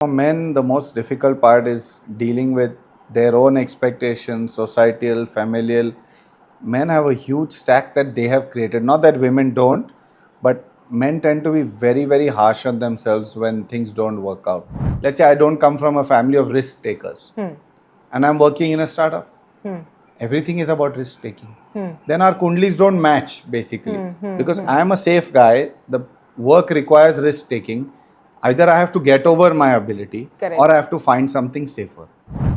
For men, the most difficult part is dealing with their own expectations, societal, familial. Men have a huge stack that they have created. Not that women don't, but men tend to be very, very harsh on themselves when things don't work out. Let's say I don't come from a family of risk takers and I'm working in a startup. Everything is about risk taking. Then our kundlis don't match basically because I am a safe guy. The work requires risk taking. Either I have to get over my ability or I have to find something safer.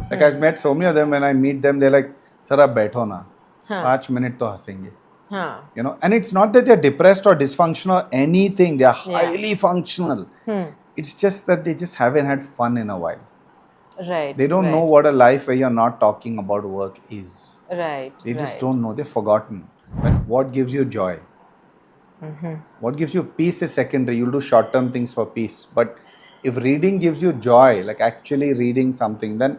Like I've met so many of them. When I meet them, they're like, "Sir, आप बैठो ना, 5 minutes तो हंसेंगे." And it's not that they're depressed or dysfunctional or anything. They are highly functional. It's just that they just haven't had fun in a while. Right. They don't know what a life where you're not talking about work is. Right. They just don't know. They've forgotten. But what gives you joy? What gives you peace is secondary. You'll do short-term things for peace. But if reading gives you joy, like actually reading something, then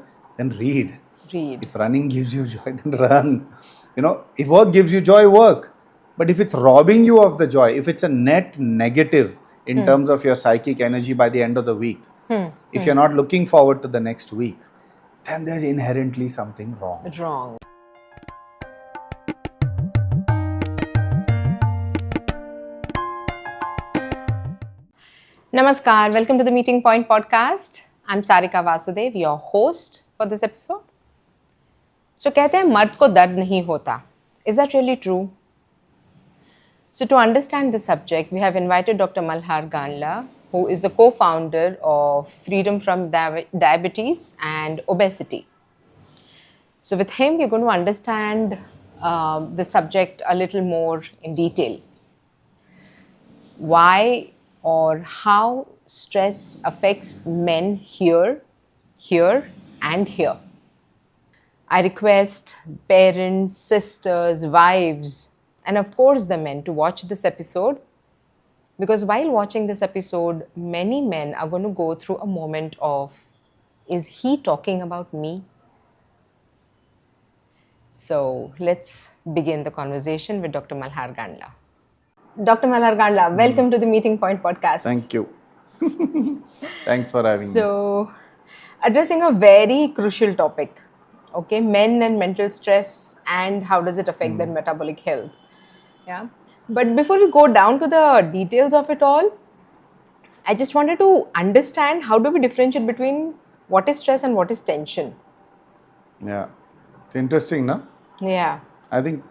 read. If running gives you joy, then run. If work gives you joy, work. But if it's robbing you of the joy, if it's a net negative in terms of your psychic energy by the end of the week, if you're not looking forward to the next week, then there's inherently something wrong. Wrong. Namaskar, welcome to the Meeting Point podcast. I'm Sarika Vasudev, your host for this episode. So कहते हैं मर्द को दर्द नहीं होता. Is that really true? So to understand this subject, we have invited Dr. Malhar Ganla, who is the co-founder of Freedom from Diabetes and Obesity. So with him, we're going to understand the subject a little more in detail. Why or how stress affects men here, and here. I request parents, sisters, wives, and of course the men to watch this episode, because while watching this episode, many men are going to go through a moment of, is he talking about me? So let's begin the conversation with Dr. Malhar Ganla. Dr. Malhar Ganla, welcome to the Meeting Point podcast. Thank you. Thanks for having me. So, addressing a very crucial topic, okay, men and mental stress and how does it affect their metabolic health. Yeah. But before we go down to the details of it all, I just wanted to understand how do we differentiate between what is stress and what is tension. Yeah. It's interesting, no? Yeah. I think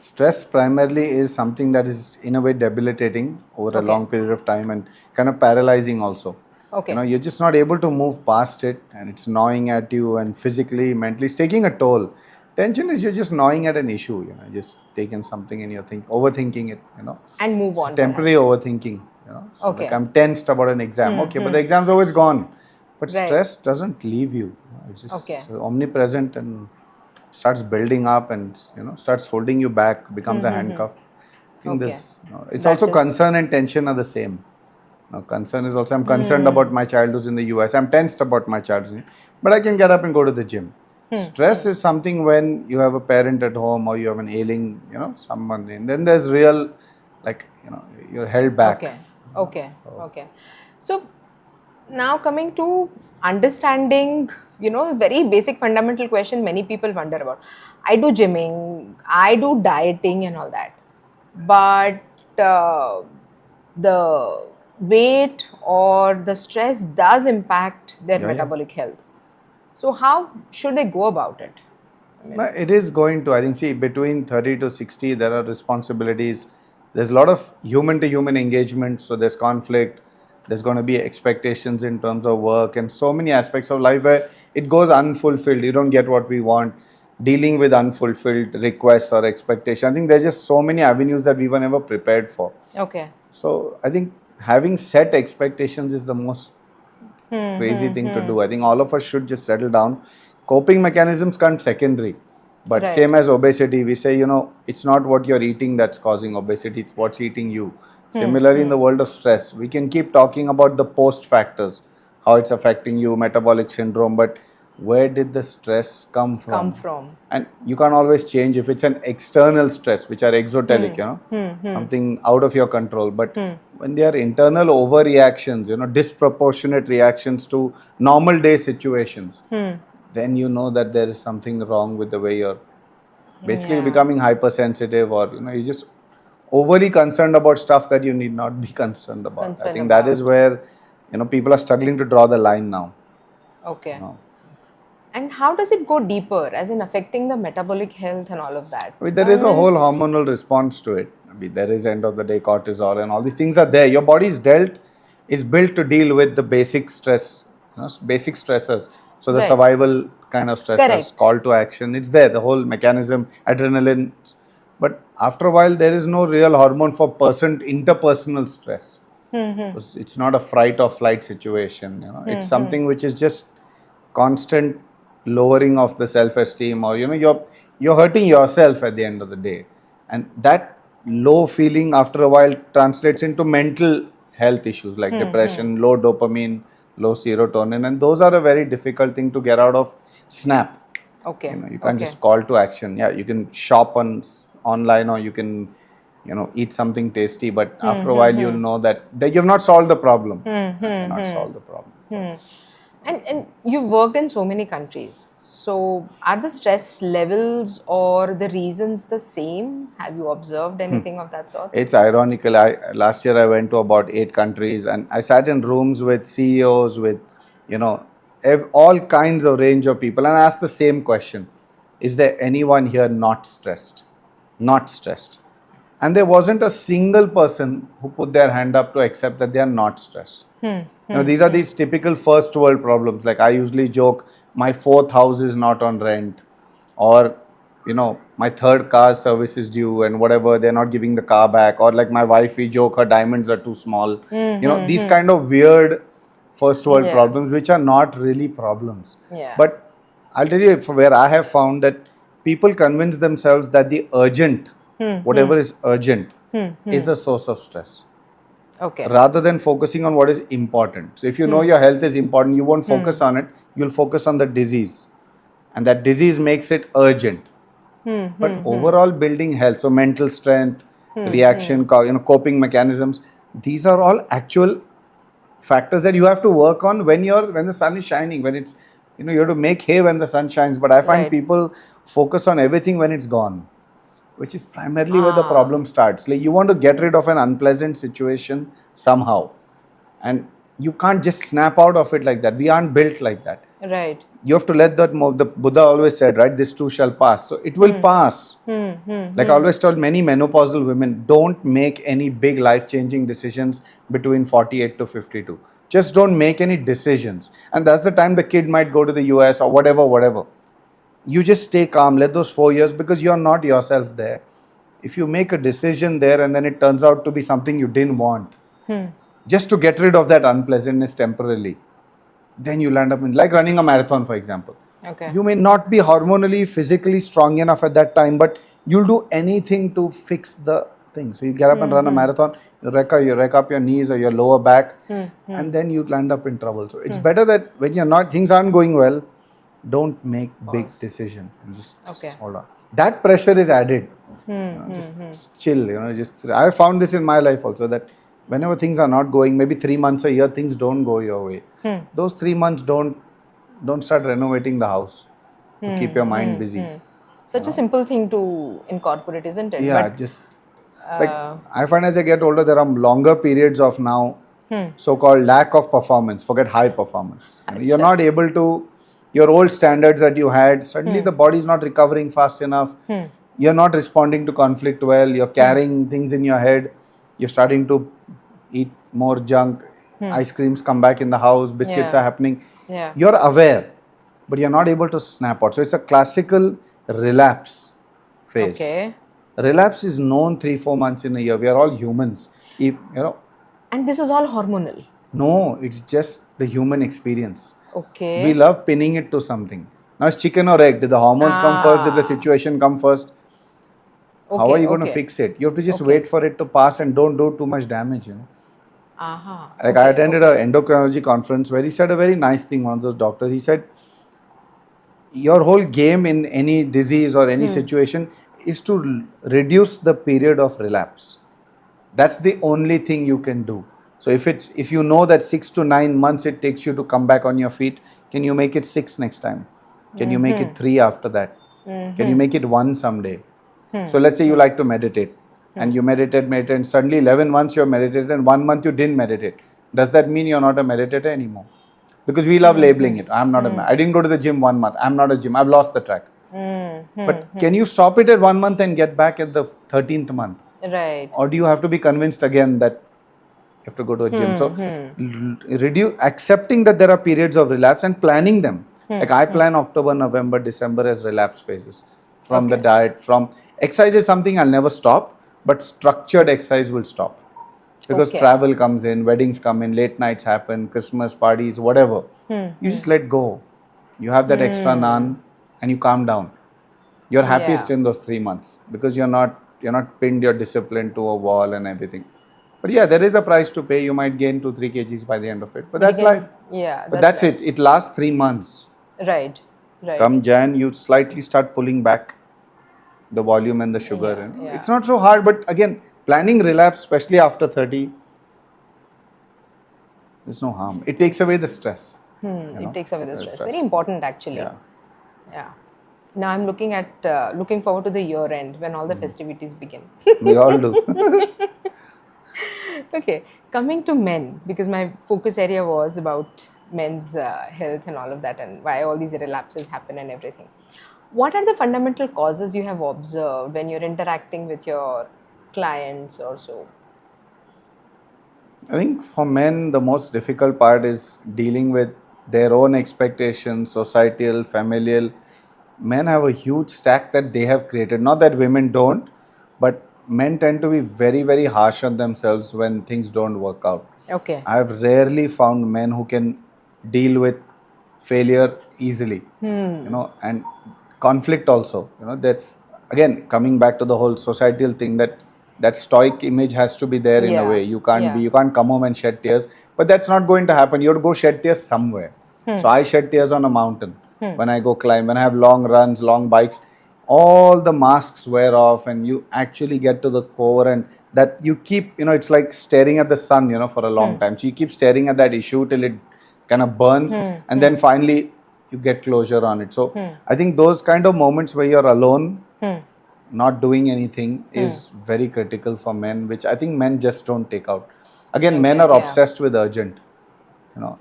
stress primarily is something that is in a way debilitating over a long period of time and kind of paralyzing also. Okay. You're just not able to move past it and it's gnawing at you and physically, mentally, it's taking a toll. Tension is you're just gnawing at an issue, just taking something and you're overthinking it, And move on. Temporary overthinking, So Okay. like I'm tensed about an exam. But the exam's always gone. But Right. stress doesn't leave you. It's just it's omnipresent and starts building up and starts holding you back, becomes a handcuff. I think it's That also is- concern and tension are the same. Concern is also I'm concerned about my child who's in the US. I'm tensed about my child, but I can get up and go to the gym. Stress is something when you have a parent at home or you have an ailing, someone, and then there's real, you're held back. Okay. So now coming to understanding, very basic fundamental question many people wonder about. I do gymming, I do dieting and all that. But the weight or the stress does impact their metabolic health. So how should they go about it? It is going to, I think, see, between 30 to 60, there are responsibilities. There's a lot of human-to-human engagement, so there's conflict. There's going to be expectations in terms of work and so many aspects of life where it goes unfulfilled. You don't get what we want. Dealing with unfulfilled requests or expectations. I think there's just so many avenues that we were never prepared for. Okay. So I think having set expectations is the most crazy thing to do. I think all of us should just settle down. Coping mechanisms come secondary. But same as obesity, we say, it's not what you're eating that's causing obesity, it's what's eating you. Similarly, in the world of stress, we can keep talking about the post factors, how it's affecting you, metabolic syndrome, but where did the stress come Come from? from. And you can't always change if it's an external stress, which are exoteric, something out of your control. But when they are internal overreactions, disproportionate reactions to normal day situations, then you know that there is something wrong with the way you're basically Yeah. becoming hypersensitive, or you're just overly concerned about stuff that you need not be concerned about. I Concern think that is about. where people are struggling to draw the line now. Okay. you know. And how does it go deeper, as in affecting the metabolic health and all of that? I mean, there is a whole hormonal response to it. I mean, there is end of the day cortisol and all these things are there. Your body is built to deal with the basic stress, basic stressors. So the Right. survival kind of stressors, Correct. call to action, it's there. The whole mechanism, adrenaline. But after a while, there is no real hormone for interpersonal stress. It's not a fright or flight situation. It's something which is just constant lowering of the self-esteem, or you're hurting yourself at the end of the day, and that low feeling after a while translates into mental health issues like depression, low dopamine, low serotonin, and those are a very difficult thing to get out of snap. Okay. You can't just call to action. Yeah, you can shop online, or you can eat something tasty, but after a while you'll know that you've not solved the problem. You've not solved the problem. So, And you've worked in so many countries. So are the stress levels or the reasons the same? Have you observed anything of that sort? it's ironical. Last year I went to about 8 countries, and I sat in rooms with CEOs, with you know all kinds of range of people, and I asked the same question: is there anyone here not stressed? Not stressed. And there wasn't a single person who put their hand up to accept that they are not stressed. These are these typical first world problems. Like I usually joke, my fourth house is not on rent, or my third car service is due, and whatever, they're not giving the car back, or like my wife, we joke her diamonds are too small. These kind of weird first world Yeah. problems, which are not really problems. Yeah. But I'll tell you where I have found that people convince themselves that the urgent, whatever is urgent, is a source of stress, Okay. rather than focusing on what is important. So if you know your health is important, you won't focus on it, you'll focus on the disease, and that disease makes it urgent. But overall building health, so mental strength, reaction, coping mechanisms, these are all actual factors that you have to work on when the sun is shining, when it's you have to make hay when the sun shines. But I find Right. people focus on everything when it's gone, which is primarily where the problem starts. Like you want to get rid of an unpleasant situation somehow, and you can't just snap out of it like that. We aren't built like that. Right. You have to let that move. The Buddha always said, right, this too shall pass. So it will pass. Like I always told many menopausal women, don't make any big life-changing decisions between 48 to 52. Just don't make any decisions. And that's the time the kid might go to the US or whatever. You just stay calm, let those 4 years, because you're not yourself there. If you make a decision there and then it turns out to be something you didn't want, just to get rid of that unpleasantness temporarily, then you'll end up in, like running a marathon, for example. Okay. You may not be hormonally, physically strong enough at that time, but you'll do anything to fix the thing. So you get up and run a marathon, you wreck up your knees or your lower back, and then you'll end up in trouble. So it's better that when things aren't going well, don't make big decisions, and just hold on. That pressure is added. Just chill. I found this in my life also, that whenever things are not going, maybe 3 months a year, things don't go your way. Those 3 months, don't start renovating the house to keep your mind busy. Such a simple thing to incorporate, isn't it? Yeah, But, just like I find as I get older, there are longer periods of now so-called lack of performance. Forget high performance. You're not able to, your old standards that you had, suddenly the body is not recovering fast enough. You're not responding to conflict well. You're carrying things in your head. You're starting to eat more junk. Ice creams come back in the house. Biscuits are happening. yeah. You're aware, but you're not able to snap out. So it's a classical relapse phase. Okay. Relapse is known 3-4 months in a year. We are all humans. If And this is all hormonal. no, it's just the human experience. Okay. We love pinning it to something. Now it's chicken or egg. Did the hormones come first? Did the situation come first? How are you going to fix it? You have to just wait for it to pass and don't do too much damage. Like I attended an endocrinology conference where he said a very nice thing. One of those doctors, he said, your whole game in any disease or any situation is to reduce the period of relapse. That's the only thing you can do. So if you know that 6 to 9 months it takes you to come back on your feet, can you make it 6 next time? Can you make it 3 after that? Can you make it 1 someday? So let's say you like to meditate and you meditate and suddenly 11 months you're meditated and 1 month you didn't meditate. Does that mean you're not a meditator anymore? Because we love labeling it. I didn't go to the gym 1 month. I'm not a gym. I've lost the track. But can you stop it at 1 month and get back at the 13th month? Right. Or do you have to be convinced again that you have to go to a gym? So reduce accepting that there are periods of relapse and planning them. Like I plan October, November, December as relapse phases from the diet. From exercise is something I'll never stop, but structured exercise will stop. Because travel comes in, weddings come in, late nights happen, Christmas parties, whatever. You just let go. You have that extra naan and you calm down. You're happiest in those 3 months because you're not pinned your discipline to a wall and everything. But yeah, there is a price to pay. You might gain 2-3 kgs by the end of it. But that's life. Yeah. But that's it. It lasts 3 months. Right. Right. Come Jan, you slightly start pulling back the volume and the sugar. And it's not so hard. But again, planning relapse, especially after 30, there's no harm. It takes away the stress. It takes away the stress. Very important, actually. Yeah. Now I'm looking forward to the year end when all the festivities begin. We all do. Okay, coming to men, because my focus area was about men's health and all of that, and why all these relapses happen and everything. What are the fundamental causes you have observed when you're interacting with your clients or so? I think for men, the most difficult part is dealing with their own expectations, societal, familial. Men have a huge stack that they have created. Not that women don't, but men tend to be very, very harsh on themselves when things don't work out. Okay. I've rarely found men who can deal with failure easily, and conflict also. That again, coming back to the whole societal thing, that stoic image has to be there in a way. You can't come home and shed tears, but that's not going to happen. You have to go shed tears somewhere. So I shed tears on a mountain when I go climb, when I have long runs, long bikes. All the masks wear off and you actually get to the core, and that you keep, it's like staring at the sun, for a long time. So you keep staring at that issue till it kind of burns, and then finally you get closure on it. So I think those kind of moments where you're alone, not doing anything is very critical for men, which I think men just don't take out. Again, men are obsessed with urgent.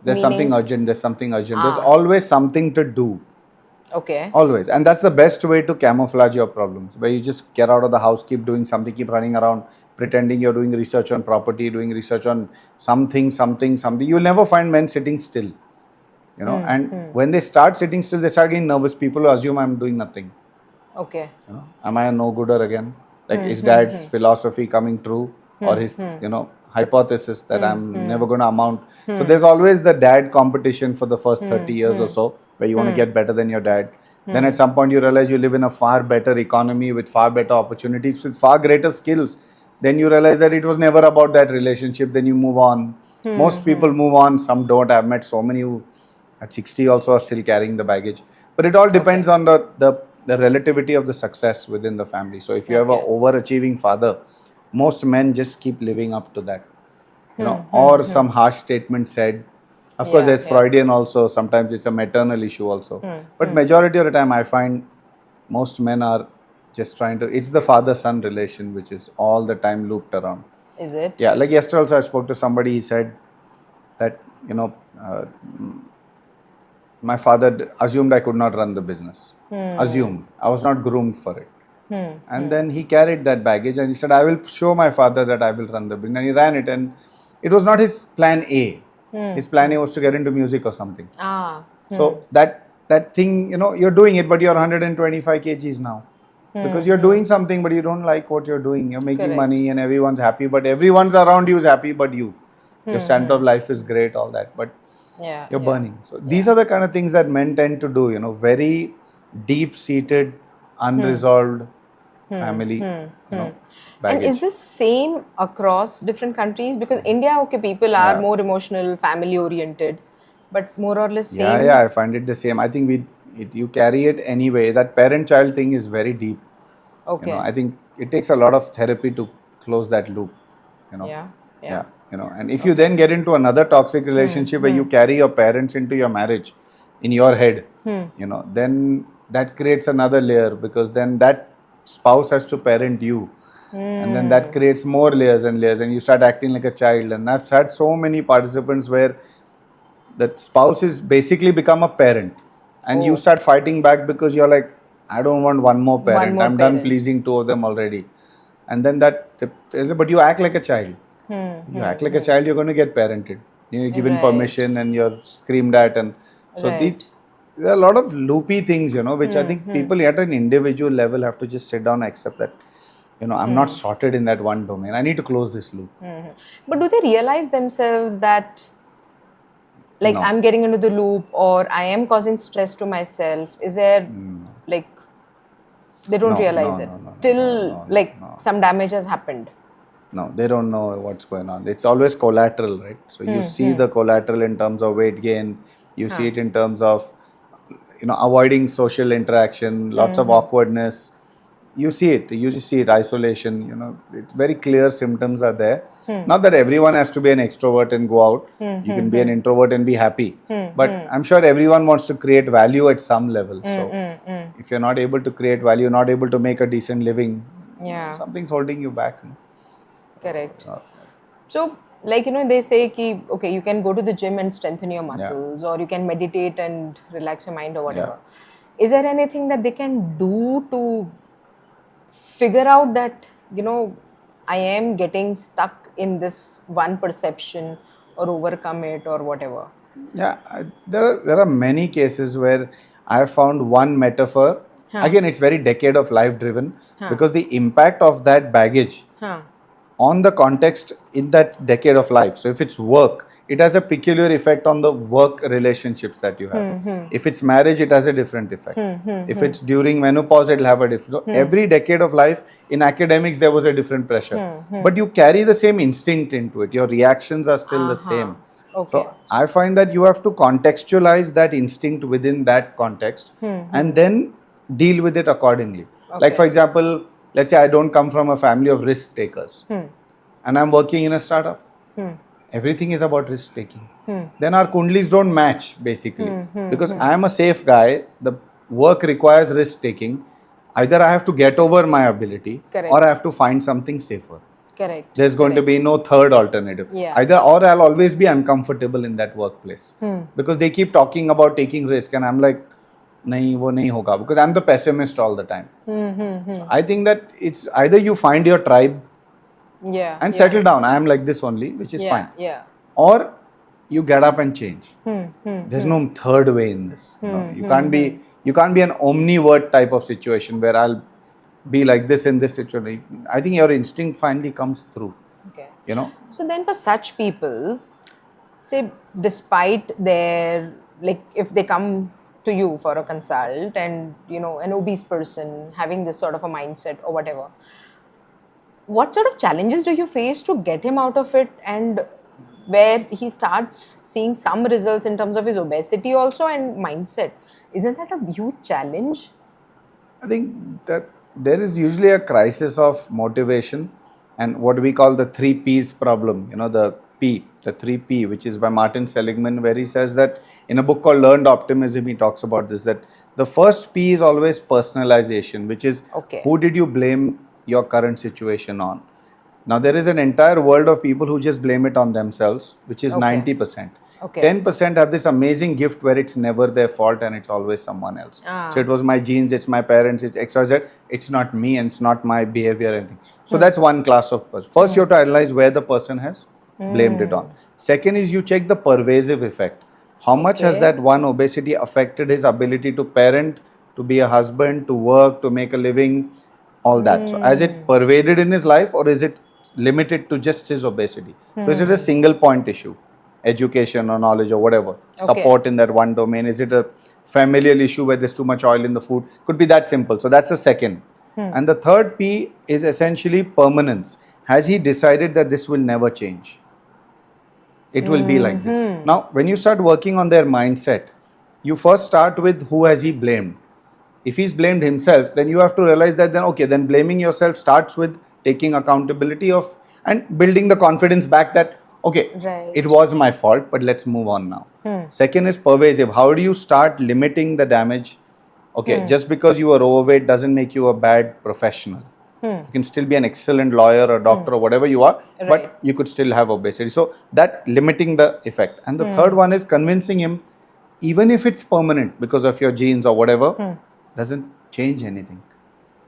There's something urgent, there's something urgent. There's always something to do. Okay. Always. And that's the best way to camouflage your problems, where you just get out of the house, keep doing something, keep running around, pretending you're doing research on property, doing research on something. You'll never find men sitting still. And when they start sitting still, they start getting nervous. People will assume I'm doing nothing. Okay. Am I a no-gooder again? Like, is dad's philosophy coming true? Or his, hypothesis that I'm never going to amount. So there's always the dad competition for the first 30 years or so, where you want to get better than your dad. Then at some point you realize you live in a far better economy with far better opportunities, with far greater skills. Then you realize that it was never about that relationship. Then you move on. Most people move on, some don't. I've met so many who at 60 also are still carrying the baggage. But it all depends on the relativity of the success within the family. So if you have an overachieving father, most men just keep living up to that, or some harsh statement said. Of course, there's Freudian also. Sometimes it's a maternal issue also. But majority of the time, I find most men are just trying to. It's the father-son relation which is all the time looped around. Is it? Yeah, like yesterday also I spoke to somebody. He said that my father assumed I could not run the business. Assumed. I was not groomed for it. And then he carried that baggage and he said, I will show my father that I will run the business. And he ran it, and it was not his plan A. His plan A was to get into music or something. So that thing, you're doing it, but you're 125 kgs now. Because you're doing something, but you don't like what you're doing. You're making money and everyone's happy, but everyone's around you is happy but you. Your standard of life is great, all that, but you're burning. So these are the kind of things that men tend to do, very deep-seated, unresolved family, baggage. And is this same across different countries? Because India, people are more emotional, family-oriented, but more or less same. Yeah, I find it the same. I think You carry it anyway. That parent-child thing is very deep. Okay. I think it takes a lot of therapy to close that loop. Yeah. Yeah. And if you then get into another toxic relationship where you carry your parents into your marriage in your head, then that creates another layer, because then that spouse has to parent you. And then that creates more layers and layers, and you start acting like a child. And I've had so many participants where that spouse is basically become a parent, and you Oh. start fighting back because you're like, I don't want one more parent. more I'm done parent. pleasing two of them already. And then but you act like a child. You act like a child, you're going to get parented. You're given Right. permission and you're screamed at. And so Right. there are a lot of loopy things, which I think people at an individual level have to just sit down and accept that, I'm not sorted in that one domain. I need to close this loop. But do they realize themselves that, like, No. I'm getting into the loop, or I am causing stress to myself? Is there, like, they don't No, realize no, it no, no, till no, like no. some damage has happened? No, they don't know what's going on. It's always collateral, right? So you see the collateral in terms of weight gain. You see it in terms of, avoiding social interaction, lots of awkwardness. You see it. You just see it. Isolation. It's very clear symptoms are there. Not that everyone has to be an extrovert and go out. You can be an introvert and be happy. But I'm sure everyone wants to create value at some level. So if you're not able to create value, not able to make a decent living, Yeah. something's holding you back. Correct. So, like, they say ki, okay, you can go to the gym and strengthen your muscles, or you can meditate and relax your mind, or whatever. Is there anything that they can do to figure out that, I am getting stuck in this one perception, or overcome it, or whatever? Yeah, there are many cases where I have found one metaphor. Again, it's very decade of life driven, because the impact of that baggage on the context in that decade of life. So if it's work, it has a peculiar effect on the work relationships that you have. If it's marriage, it has a different effect. If it's during menopause, it'll have a different. So every decade of life, in academics, there was a different pressure. But you carry the same instinct into it. Your reactions are still the same. Okay. So I find that you have to contextualize that instinct within that context, and then deal with it accordingly. Like, for example, let's say I don't come from a family of risk takers, and I'm working in a startup. Everything is about risk taking. Then our kundlis don't match, basically, because I am a safe guy. The work requires risk taking. Either I have to get over my ability, Correct. or I have to find something safer. Correct. There's going to be no third alternative. Yeah. Either or, I'll always be uncomfortable in that workplace, because they keep talking about taking risk, and I'm like, nahi, wo nahi hoga, because I'm the pessimist all the time. So I think that it's either you find your tribe and settle down. I am like this only, which is fine. Yeah. Or you get up and change. There's no third way in this. You can't be an omnivert type of situation where I'll be like this in this situation. I think your instinct finally comes through. Okay. So then for such people, say, despite their, like, if they come to you for a consult and, an obese person having this sort of a mindset or whatever, what sort of challenges do you face to get him out of it, and where he starts seeing some results in terms of his obesity also and mindset? Isn't that a huge challenge? I think that there is usually a crisis of motivation, and what we call the 3 P's problem. The the 3 P, which is by Martin Seligman, where he says that in a book called Learned Optimism, he talks about this, that the first P is always personalization, which is who did you blame your current situation on? Now, there is an entire world of people who just blame it on themselves, which is 90%. 10% have this amazing gift where it's never their fault and it's always someone else. So it was my genes, it's my parents, it's XYZ, it's not me and it's not my behavior or anything. So that's one class of person. First, you have to analyze where the person has blamed it on. Second is you check the pervasive effect. How much has that one obesity affected his ability to parent, to be a husband, to work, to make a living, all that. So has it pervaded in his life, or is it limited to just his obesity? So is it a single point issue? Education or knowledge or whatever, support in that one domain? Is it a familial issue where there's too much oil in the food? Could be that simple. So that's the second. And the third P is essentially permanence. Has he decided that this will never change? It will be like this. Now, when you start working on their mindset, you first start with who has he blamed. If he's blamed himself, then you have to realize that then okay, then blaming yourself starts with taking accountability of and building the confidence back that okay, Right. it was my fault, but let's move on now. Second is pervasive. How do you start limiting the damage? Okay, just because you are overweight doesn't make you a bad professional. You can still be an excellent lawyer or doctor or whatever you are, Right. but you could still have obesity. So that limiting the effect. And the third one is convincing him, even if it's permanent because of your genes or whatever, doesn't change anything.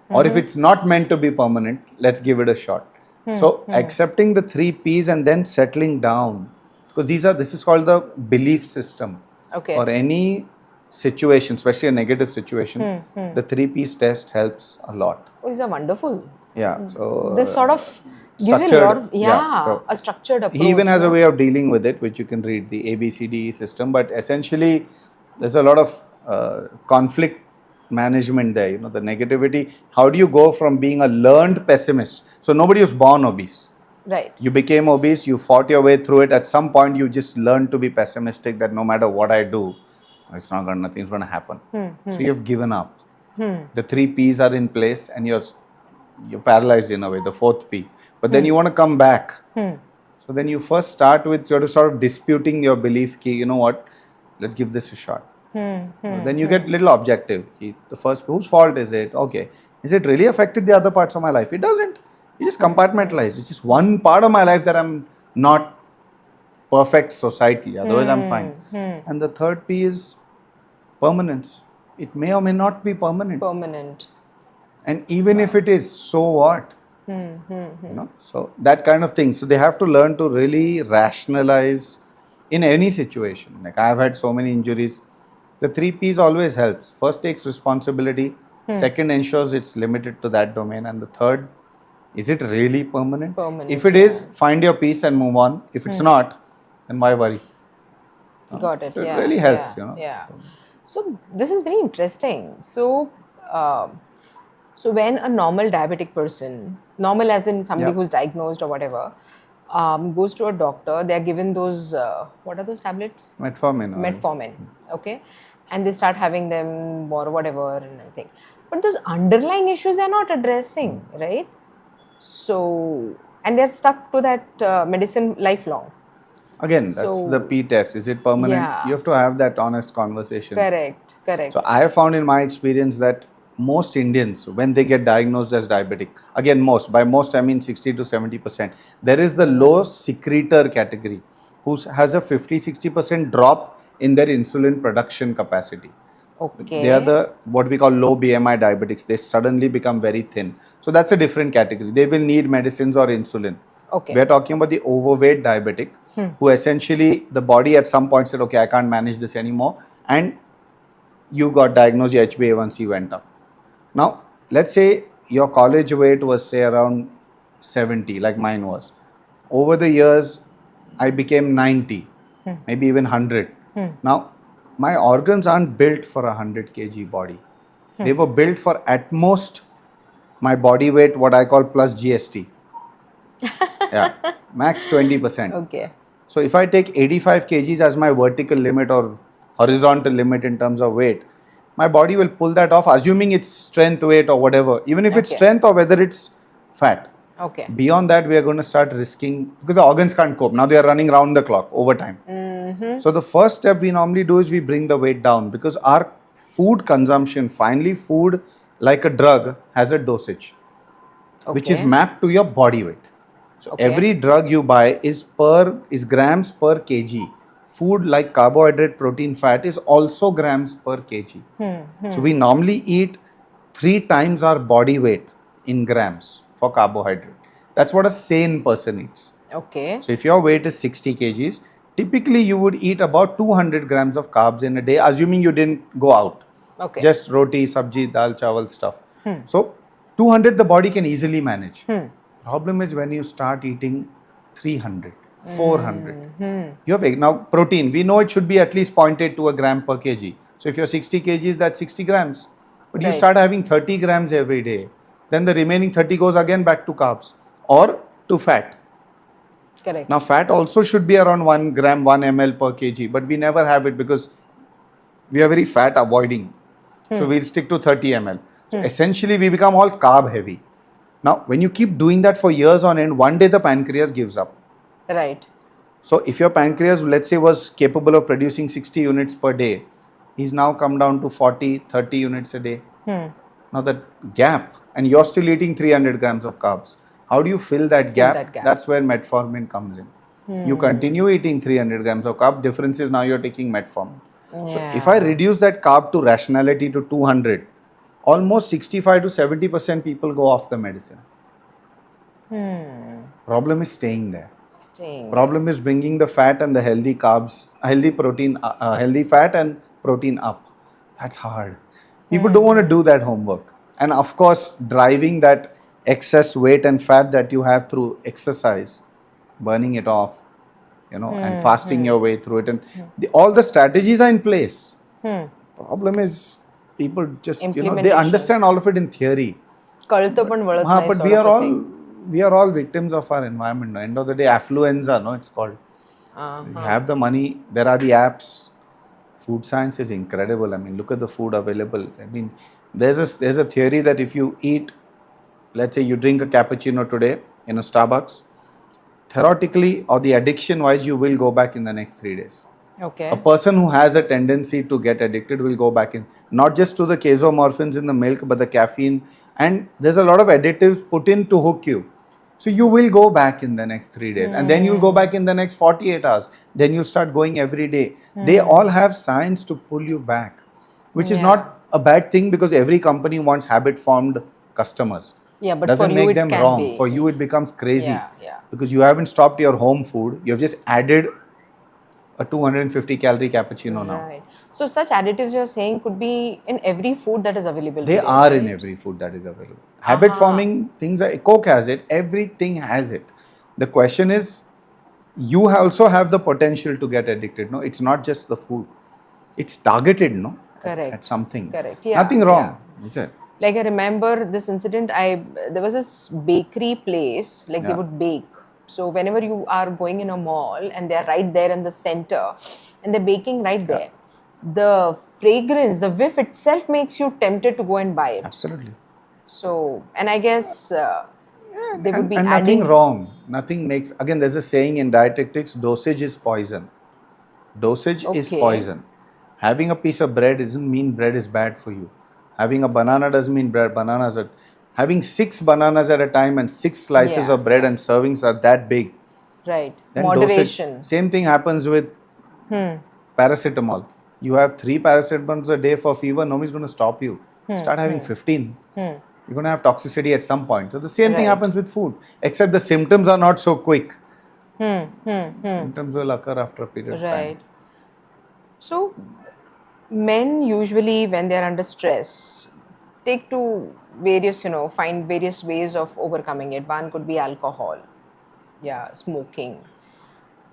Or if it's not meant to be permanent, let's give it a shot. So accepting the 3 P's and then settling down, because this is called the belief system. Okay. For any situation, especially a negative situation, the 3 P's test helps a lot. Oh, these are wonderful. Yeah. So This sort of gives you a lot of, so a structured approach. he even has a no? way of dealing with it, which you can read, the ABCDE system. But essentially, there's a lot of conflict management there. The negativity. How do you go from being a learned pessimist? So nobody was born obese. Right. You became obese. You fought your way through it. At some point, you just learned to be pessimistic. That no matter what I do, nothing's going to happen. So you've given up. The 3 P's are in place, and you're paralyzed in a way. The 4th P. But then you want to come back. So then you first start with sort of disputing your belief. Ki, you know what? Let's give this a shot. Then you get little objective. Ki, the first, whose fault is it? Okay. Is it really affected the other parts of my life? It doesn't. You just compartmentalize. It's just one part of my life that I'm not perfect society. Otherwise, I'm fine. And the 3rd P is permanence. It may or may not be permanent. Permanent. And even if it is, so what? So that kind of thing. So they have to learn to really rationalize in any situation. Like I've had so many injuries. The 3 P's always helps. First takes responsibility. Second ensures it's limited to that domain. And the third, is it really permanent? If it is, find your peace and move on. If it's not, then why worry? Got it. So yeah. it really helps, Yeah. So this is very interesting. So, so when a normal diabetic person, normal as in somebody who's diagnosed or whatever, goes to a doctor, they are given those, what are those tablets? Metformin. Metformin, okay? And they start having them or whatever and everything. But those underlying issues they're not addressing, right? So, and they're stuck to that medicine lifelong. Again, that's the P test. Is it permanent? Yeah. You have to have that honest conversation. Correct. So I have found in my experience that most Indians, when they get diagnosed as diabetic, again by most I mean 60 to 70%, there is the low secretor category who has a 50-60% drop in their insulin production capacity. Okay. They are the what we call low BMI diabetics. They suddenly become very thin. So that's a different category. They will need medicines or insulin. Okay. We're talking about the overweight diabetic who essentially the body at some point said, okay, I can't manage this anymore. And you got diagnosed, your HbA1c went up. Now, let's say your college weight was say around 70, like mine was. Over the years, I became 90, maybe even 100. Now, my organs aren't built for a 100 kg body. They were built for at most my body weight, what I call plus GST. Yeah, max 20%. Okay. So if I take 85 kgs as my vertical limit or horizontal limit in terms of weight, my body will pull that off, assuming it's strength, weight or whatever, even if it's strength or whether it's fat. Okay. Beyond that, we are going to start risking, because the organs can't cope. Now they are running round the clock over time. So the first step we normally do is we bring the weight down, because our food consumption, finally food like a drug has a dosage, which is mapped to your body weight. So every drug you buy is grams per kg. Food like carbohydrate, protein, fat is also grams per kg. So we normally eat 3 times our body weight in grams for carbohydrate. That's what a sane person eats. Okay. So if your weight is 60 kgs, typically you would eat about 200 grams of carbs in a day, assuming you didn't go out. Okay. Just roti, sabji, dal, chawal stuff. So 200 the body can easily manage. Problem is when you start eating 300, 400. You have now protein. We know it should be at least 0.8 to a gram per kg. So if you're 60 kgs, that's 60 grams. But you start having 30 grams every day. Then the remaining 30 goes again back to carbs or to fat. Correct. Now fat also should be around 1 gram, 1 ml per kg. But we never have it because we are very fat avoiding. So we'll stick to 30 ml. So essentially, we become all carb heavy. Now, when you keep doing that for years on end, one day the pancreas gives up. Right. So if your pancreas, let's say, was capable of producing 60 units per day, he's now come down to 40, 30 units a day. Now that gap, and you're still eating 300 grams of carbs. How do you fill that gap? that gap. That's where metformin comes in. You continue eating 300 grams of carb. Difference is now you're taking metformin. So if I reduce that carb to rationality to 200, almost 65 to 70% people go off the medicine. Problem is staying there. Problem is bringing the fat and the healthy carbs, healthy protein, healthy fat and protein up. That's hard. People don't want to do that homework. And of course, driving that excess weight and fat that you have through exercise, burning it off, and fasting your way through it. And all the strategies are in place. Problem is, people just, they understand all of it in theory. But we are all victims of our environment. End of the day, affluenza, it's called. You have the money, there are the apps. Food science is incredible. I mean, look at the food available. I mean, there's a theory that if you eat, let's say you drink a cappuccino today in a Starbucks, theoretically or the addiction wise, you will go back in the next 3 days. Okay. A person who has a tendency to get addicted will go back in, not just to the casomorphins in the milk, but the caffeine. And there's a lot of additives put in to hook you. So you will go back in the next 3 days. And then you'll go back in the next 48 hours. Then you start going every day. They all have science to pull you back, which is not a bad thing because every company wants habit-formed customers. Yeah, but doesn't for make you them it can wrong. be. For you, it becomes crazy. Yeah. Because you haven't stopped your home food. You have just added a 250 calorie cappuccino now. Right. So such additives you're saying could be in every food that is available They today, are right? in every food that is available. Habit forming things, Coke has it, everything has it. The question is, you also have the potential to get addicted. No, it's not just the food. It's targeted, no? Correct. At something. Correct. Yeah. Nothing wrong. Is it? Like I remember this incident, there was this bakery place, like they would bake. So whenever you are going in a mall and they're right there in the center and they're baking right there, the fragrance, the whiff itself makes you tempted to go and buy it. Absolutely. So, and I guess they would be and adding... nothing wrong. Nothing makes... Again, there's a saying in dietetics, dosage is poison. Dosage is poison. Having a piece of bread doesn't mean bread is bad for you. Having a banana doesn't mean bananas are... Having 6 bananas at a time and 6 slices of bread and servings are that big. Right. Then Moderation. Dosage, same thing happens with paracetamol. You have 3 paracetamols a day for fever, nobody's going to stop you. Start having 15. You're going to have toxicity at some point. So the same thing happens with food, except the symptoms are not so quick. Symptoms will occur after a period of time. Right. So, men usually, when they are under stress, take to various, find various ways of overcoming it. One could be alcohol, smoking.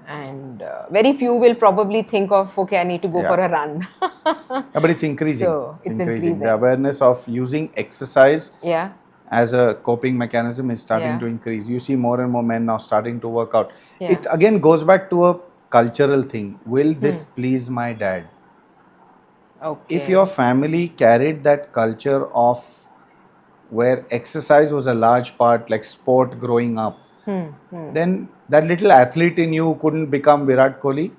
And very few will probably think of, okay, I need to go for a run. But it's increasing. So, it's increasing. The awareness of using exercise as a coping mechanism is starting to increase. You see more and more men now starting to work out. It again goes back to a cultural thing. Will this please my dad? Okay. If your family carried that culture of where exercise was a large part, like sport growing up, then that little athlete in you couldn't become Virat Kohli.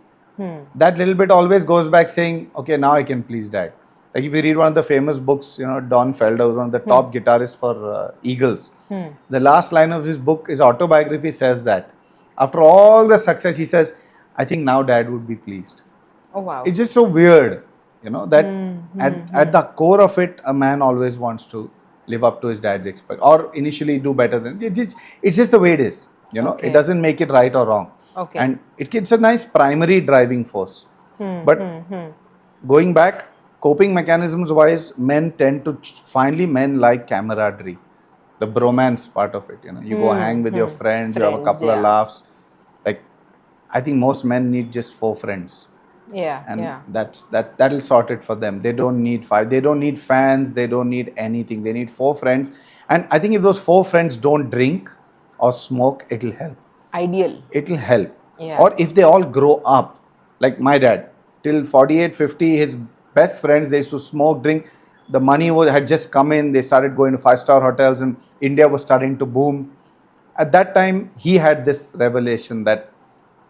That little bit always goes back saying, okay, now I can please dad. Like if you read one of the famous books, Don Felder, one of the top guitarists for Eagles. The last line of his book, his autobiography says that. After all the success, he says, I think now dad would be pleased. Oh, wow. It's just so weird, that at the core of it, a man always wants to live up to his dad's expectation or initially do better than it's just the way it is. It doesn't make it right or wrong. Okay. And it's a nice primary driving force. But going back, coping mechanisms wise, men tend to finally men like camaraderie, the bromance part of it. You go hang with your friends, you have a couple of laughs. Like I think most men need just 4 friends. And that'll sort it for them. They don't need 5. They don't need fans. They don't need anything. They need 4 friends. And I think if those 4 friends don't drink or smoke, it'll help. Ideal. It'll help. Or if they all grow up, like my dad, till 48, 50, his best friends. They used to smoke, drink. The money had just come in. They started going to 5-star hotels, and India was starting to boom. At that time, he had this revelation that,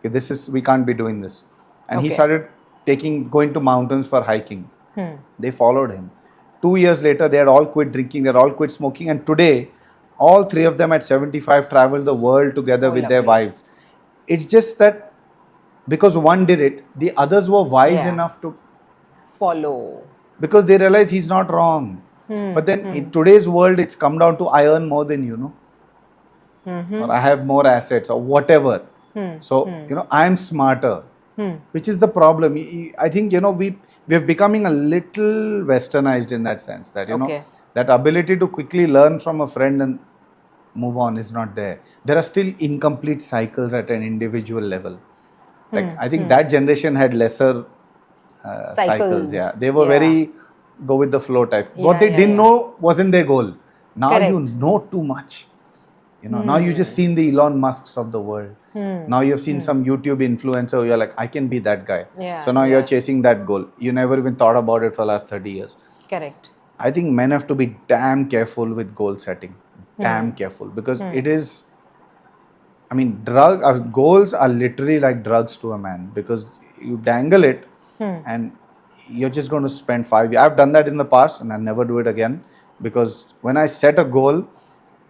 okay, we can't be doing this, and he Okay. started going to mountains for hiking. They followed him. 2 years later, they had all quit drinking. They had all quit smoking, and today, all three of them at 75 travel the world together Oh, with their lovely. wives. It's just that because one did it, the others were wise Yeah. enough to, Follow. because they realize he's not wrong. But then in today's world, it's come down to I earn more than you, or I have more assets or whatever. So, I'm smarter, which is the problem. I think, we're becoming a little westernized in that sense that, Okay. that ability to quickly learn from a friend and move on is not there. There are still incomplete cycles at an individual level. Like, I think that generation had lesser cycles. Yeah, they were very go with the flow type. What they didn't know wasn't their goal. Now you Correct. know too much. Now you just seen the Elon Musks of the world. Now you've seen some YouTube influencer. You're like, I can be that guy. Yeah, So now you're yeah. chasing that goal. You never even thought about it for the last 30 years. Correct. I think men have to be damn careful with goal setting. Damn careful, because it is. I mean, goals are literally like drugs to a man, because you dangle it and you're just going to spend 5 years. I've done that in the past and I'll never do it again, because when I set a goal,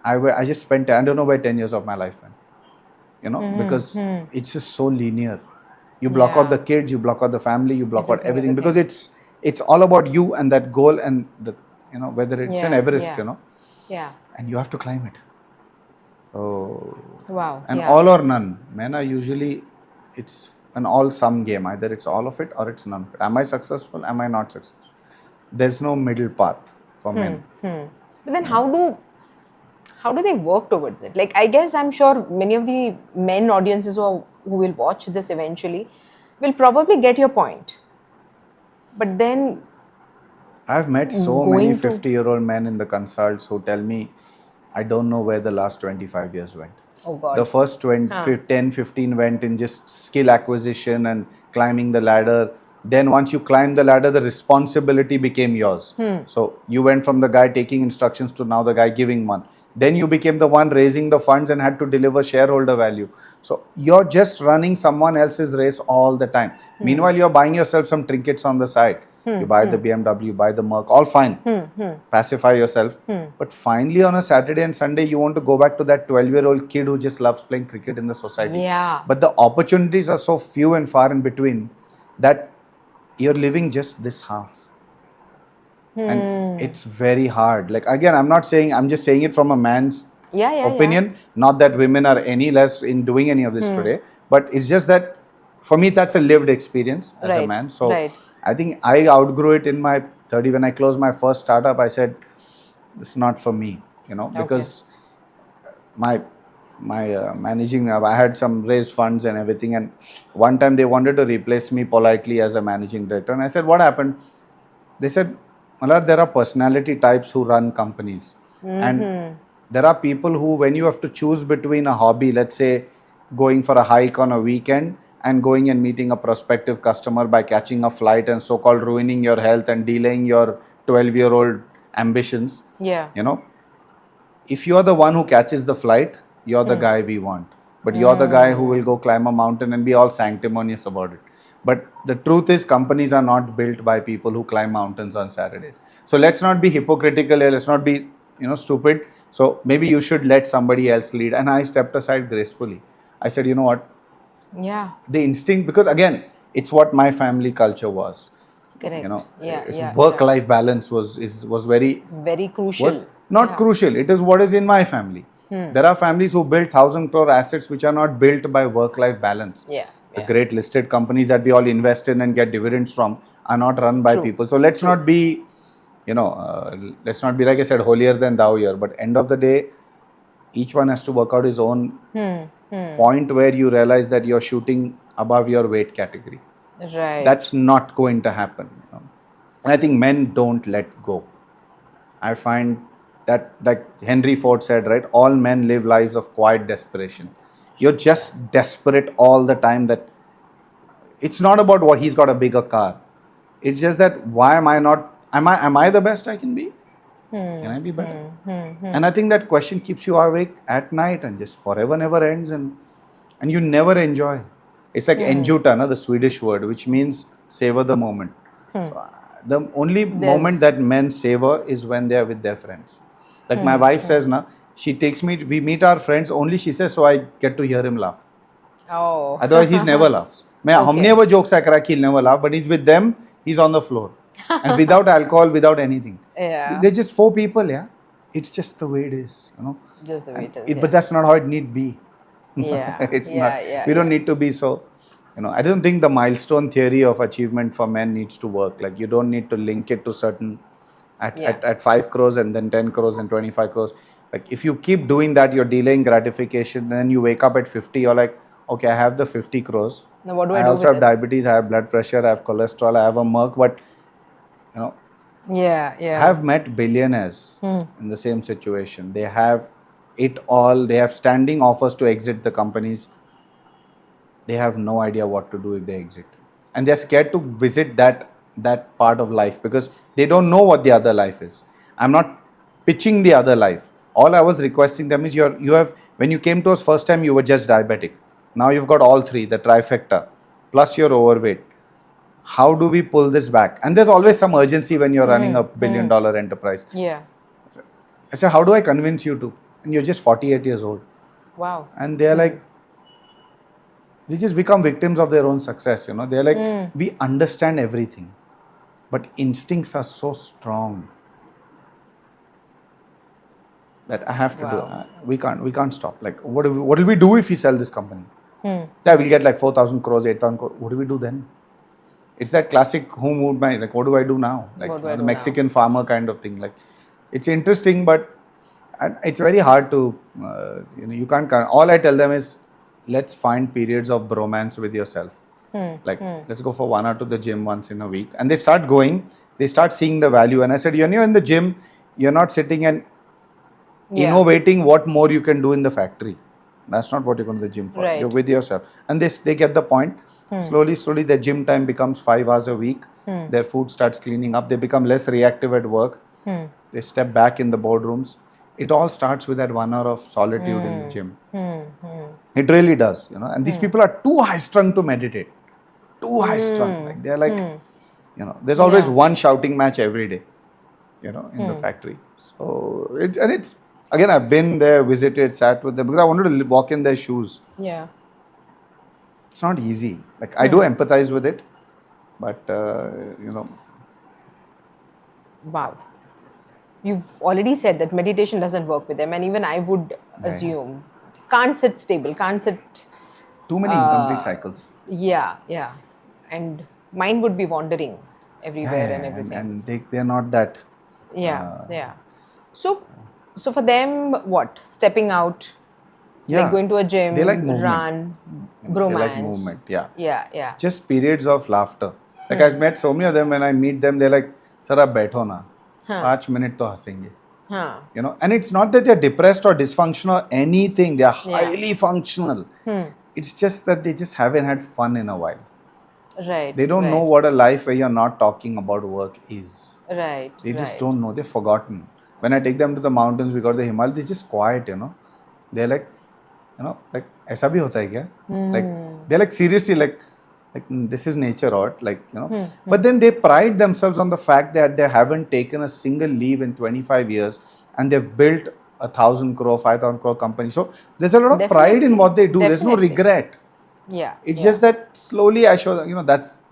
I just spent, I don't know where 10 years of my life went, because it's just so linear. You block out Yeah. the kids, you block out the family, you block out Everything, everything, because it's all about you and that goal, and whether it's an Everest, Yeah. and you have to climb it. Oh. Wow. And Yeah. all or none. Men are usually, it's an all-sum game. Either it's all of it or it's none of it. Am I successful? Am I not successful? There's no middle path for men. But then how do they work towards it? Like, I guess I'm sure many of the men audiences who will watch this eventually will probably get your point. But then I've met so many going to 50-year-old men in the consults who tell me, I don't know where the last 25 years went. oh God. The first 10, 15 went in just skill acquisition and climbing the ladder. Then once you climb the ladder, the responsibility became yours. So you went from the guy taking instructions to now the guy giving one. Then you became the one raising the funds and had to deliver shareholder value. So you're just running someone else's race all the time. Meanwhile, you're buying yourself some trinkets on the side. You buy the BMW, you buy the Merc, all fine. Pacify yourself. But finally, on a Saturday and Sunday, you want to go back to that 12-year-old kid who just loves playing cricket in the society. Yeah. But the opportunities are so few and far in between that you're living just this half. And it's very hard. Like, again, I'm just saying it from a man's opinion. Not that women are any less in doing any of this today, but it's just that for me, that's a lived experience as a man. So I think I outgrew it in my 30. When I closed my first startup, I said, it's not for me, because my managing, I had some raised funds and everything, and one time they wanted to replace me politely as a managing director, and I said, what happened? They said, Malhar, there are personality types who run companies, and there are people who, when you have to choose between a hobby, let's say going for a hike on a weekend and going and meeting a prospective customer by catching a flight and so-called ruining your health and delaying your 12-year-old ambitions. If you're the one who catches the flight, you're the guy we want. But you're the guy who will go climb a mountain and be all sanctimonious about it. But the truth is, companies are not built by people who climb mountains on Saturdays. So let's not be hypocritical here. Let's not be, stupid. So maybe you should let somebody else lead. And I stepped aside gracefully. I said, you know what? Yeah. The instinct, because again, it's what my family culture was. Correct. Work-life balance was very crucial. Not crucial. It is what is in my family. There are families who build 1,000 crore assets which are not built by work-life balance. The great listed companies that we all invest in and get dividends from are not run by people. So let's not be, like I said, holier than thou here. But end of the day, each one has to work out his own point where you realize that you're shooting above your weight category. Right. That's not going to happen. And I think men don't let go. I find that, like Henry Ford said, right, all men live lives of quiet desperation. You're just desperate all the time that it's not about what he's got a bigger car. It's just that why am I not? Am I the best I can be? Can I be better? And I think that question keeps you awake at night and just forever never ends, and you never enjoy. It's like enjuta, no, the Swedish word, which means savor the moment. So, the only moment There's that men savor is when they are with their friends. Like my wife says, na, she takes me, we meet our friends only, she says, so I get to hear him laugh. oh Otherwise, he's never laughs. हमने वो jokes I crack, he'll never laugh, but he's with them, he's on the floor. And without alcohol, without anything. yeah, They're just four people, yeah. It's just the way it is, you know. just the way And it is. But that's not how it need be. Yeah, It's yeah, not. yeah, We don't yeah. need to be so. You know, I don't think the milestone theory of achievement for men needs to work. Like you don't need to link it to certain Yeah. at 5 crores and then 10 crores and 25 crores. Like if you keep doing that, you're delaying gratification. Then you wake up at 50, you're like, okay, I have the 50 crores. Now, what do I I do also with have it? diabetes, I have blood pressure, I have cholesterol, I have a Merc, but you know, Yeah, yeah. have met billionaires in the same situation. They have it all. They have standing offers to exit the companies. They have no idea what to do if they exit, and they're scared to visit that part of life because they don't know what the other life is. I'm not pitching the other life. All I was requesting them is you have when you came to us first time you were just diabetic. Now you've got all three, the trifecta, plus you're overweight. How do we pull this back? And there's always some urgency when you're running a billion-dollar enterprise. Yeah. I said, how do I convince you to? And you're just 48 years old. Wow. And they're like, they just become victims of their own success. You know, they're like, we understand everything, but instincts are so strong that I have to do. Wow. We can't stop. Like, what will we do if we sell this company? Yeah, we'll get like 4,000 crores, 8,000 crores. What do we do then? It's that classic who moved my, like, what do I do now? Like, What do I the do now? Mexican farmer kind of thing. Like, it's interesting, but it's very hard to, you can't, all I tell them is, let's find periods of bromance with yourself. Like, let's go for 1 hour to the gym once in a week. And they start going, they start seeing the value. And I said, when you're in the gym, you're not sitting and innovating what more you can do in the factory. That's not what you're going to the gym for. Right. You're with yourself. And they get the point. Slowly, their gym time becomes 5 hours a week. Their food starts cleaning up. They become less reactive at work. They step back in the boardrooms. It all starts with that 1 hour of solitude in the gym. It really does, you know. And these people are too high strung to meditate. Too high strung. Like they're like, you know, there's always one shouting match every day, you know, in the factory. So it's again, I've been there, visited, sat with them because I wanted to walk in their shoes. Yeah. It's not easy. Like I do empathize with it, but you know. Wow. You've already said that meditation doesn't work with them, and even I would assume can't sit stable, can't sit. Too many incomplete cycles. Yeah, yeah, and mind would be wandering everywhere and everything. And they're not that. Yeah, yeah. So for them, what? Stepping out, like going to a gym, they like movement. run, bromance. They like movement, yeah. Yeah, yeah. Just periods of laughter. Like I've met so many of them. When I meet them, they're like, "Sir, आप बैठो ना, 5 minutes तो हंसेंगे." You know, and it's not that they're depressed or dysfunctional or anything. They are highly functional. It's just that they just haven't had fun in a while. Right. They don't know what a life where you're not talking about work is. Right. They just don't know. They've forgotten. When I take them to the mountains, we got the Himalayas, they're just quiet, you know. They're like, you know, like, ऐसा भी होता है क्या? Like, they're like seriously like this is nature or like, you know. But then they pride themselves on the fact that they haven't taken a single leave in 25 years and they've built 1,000 crore, 5,000 crore company. So there's a lot of pride in what they do. There's no regret. Yeah. It's just that slowly I show them, you know, that's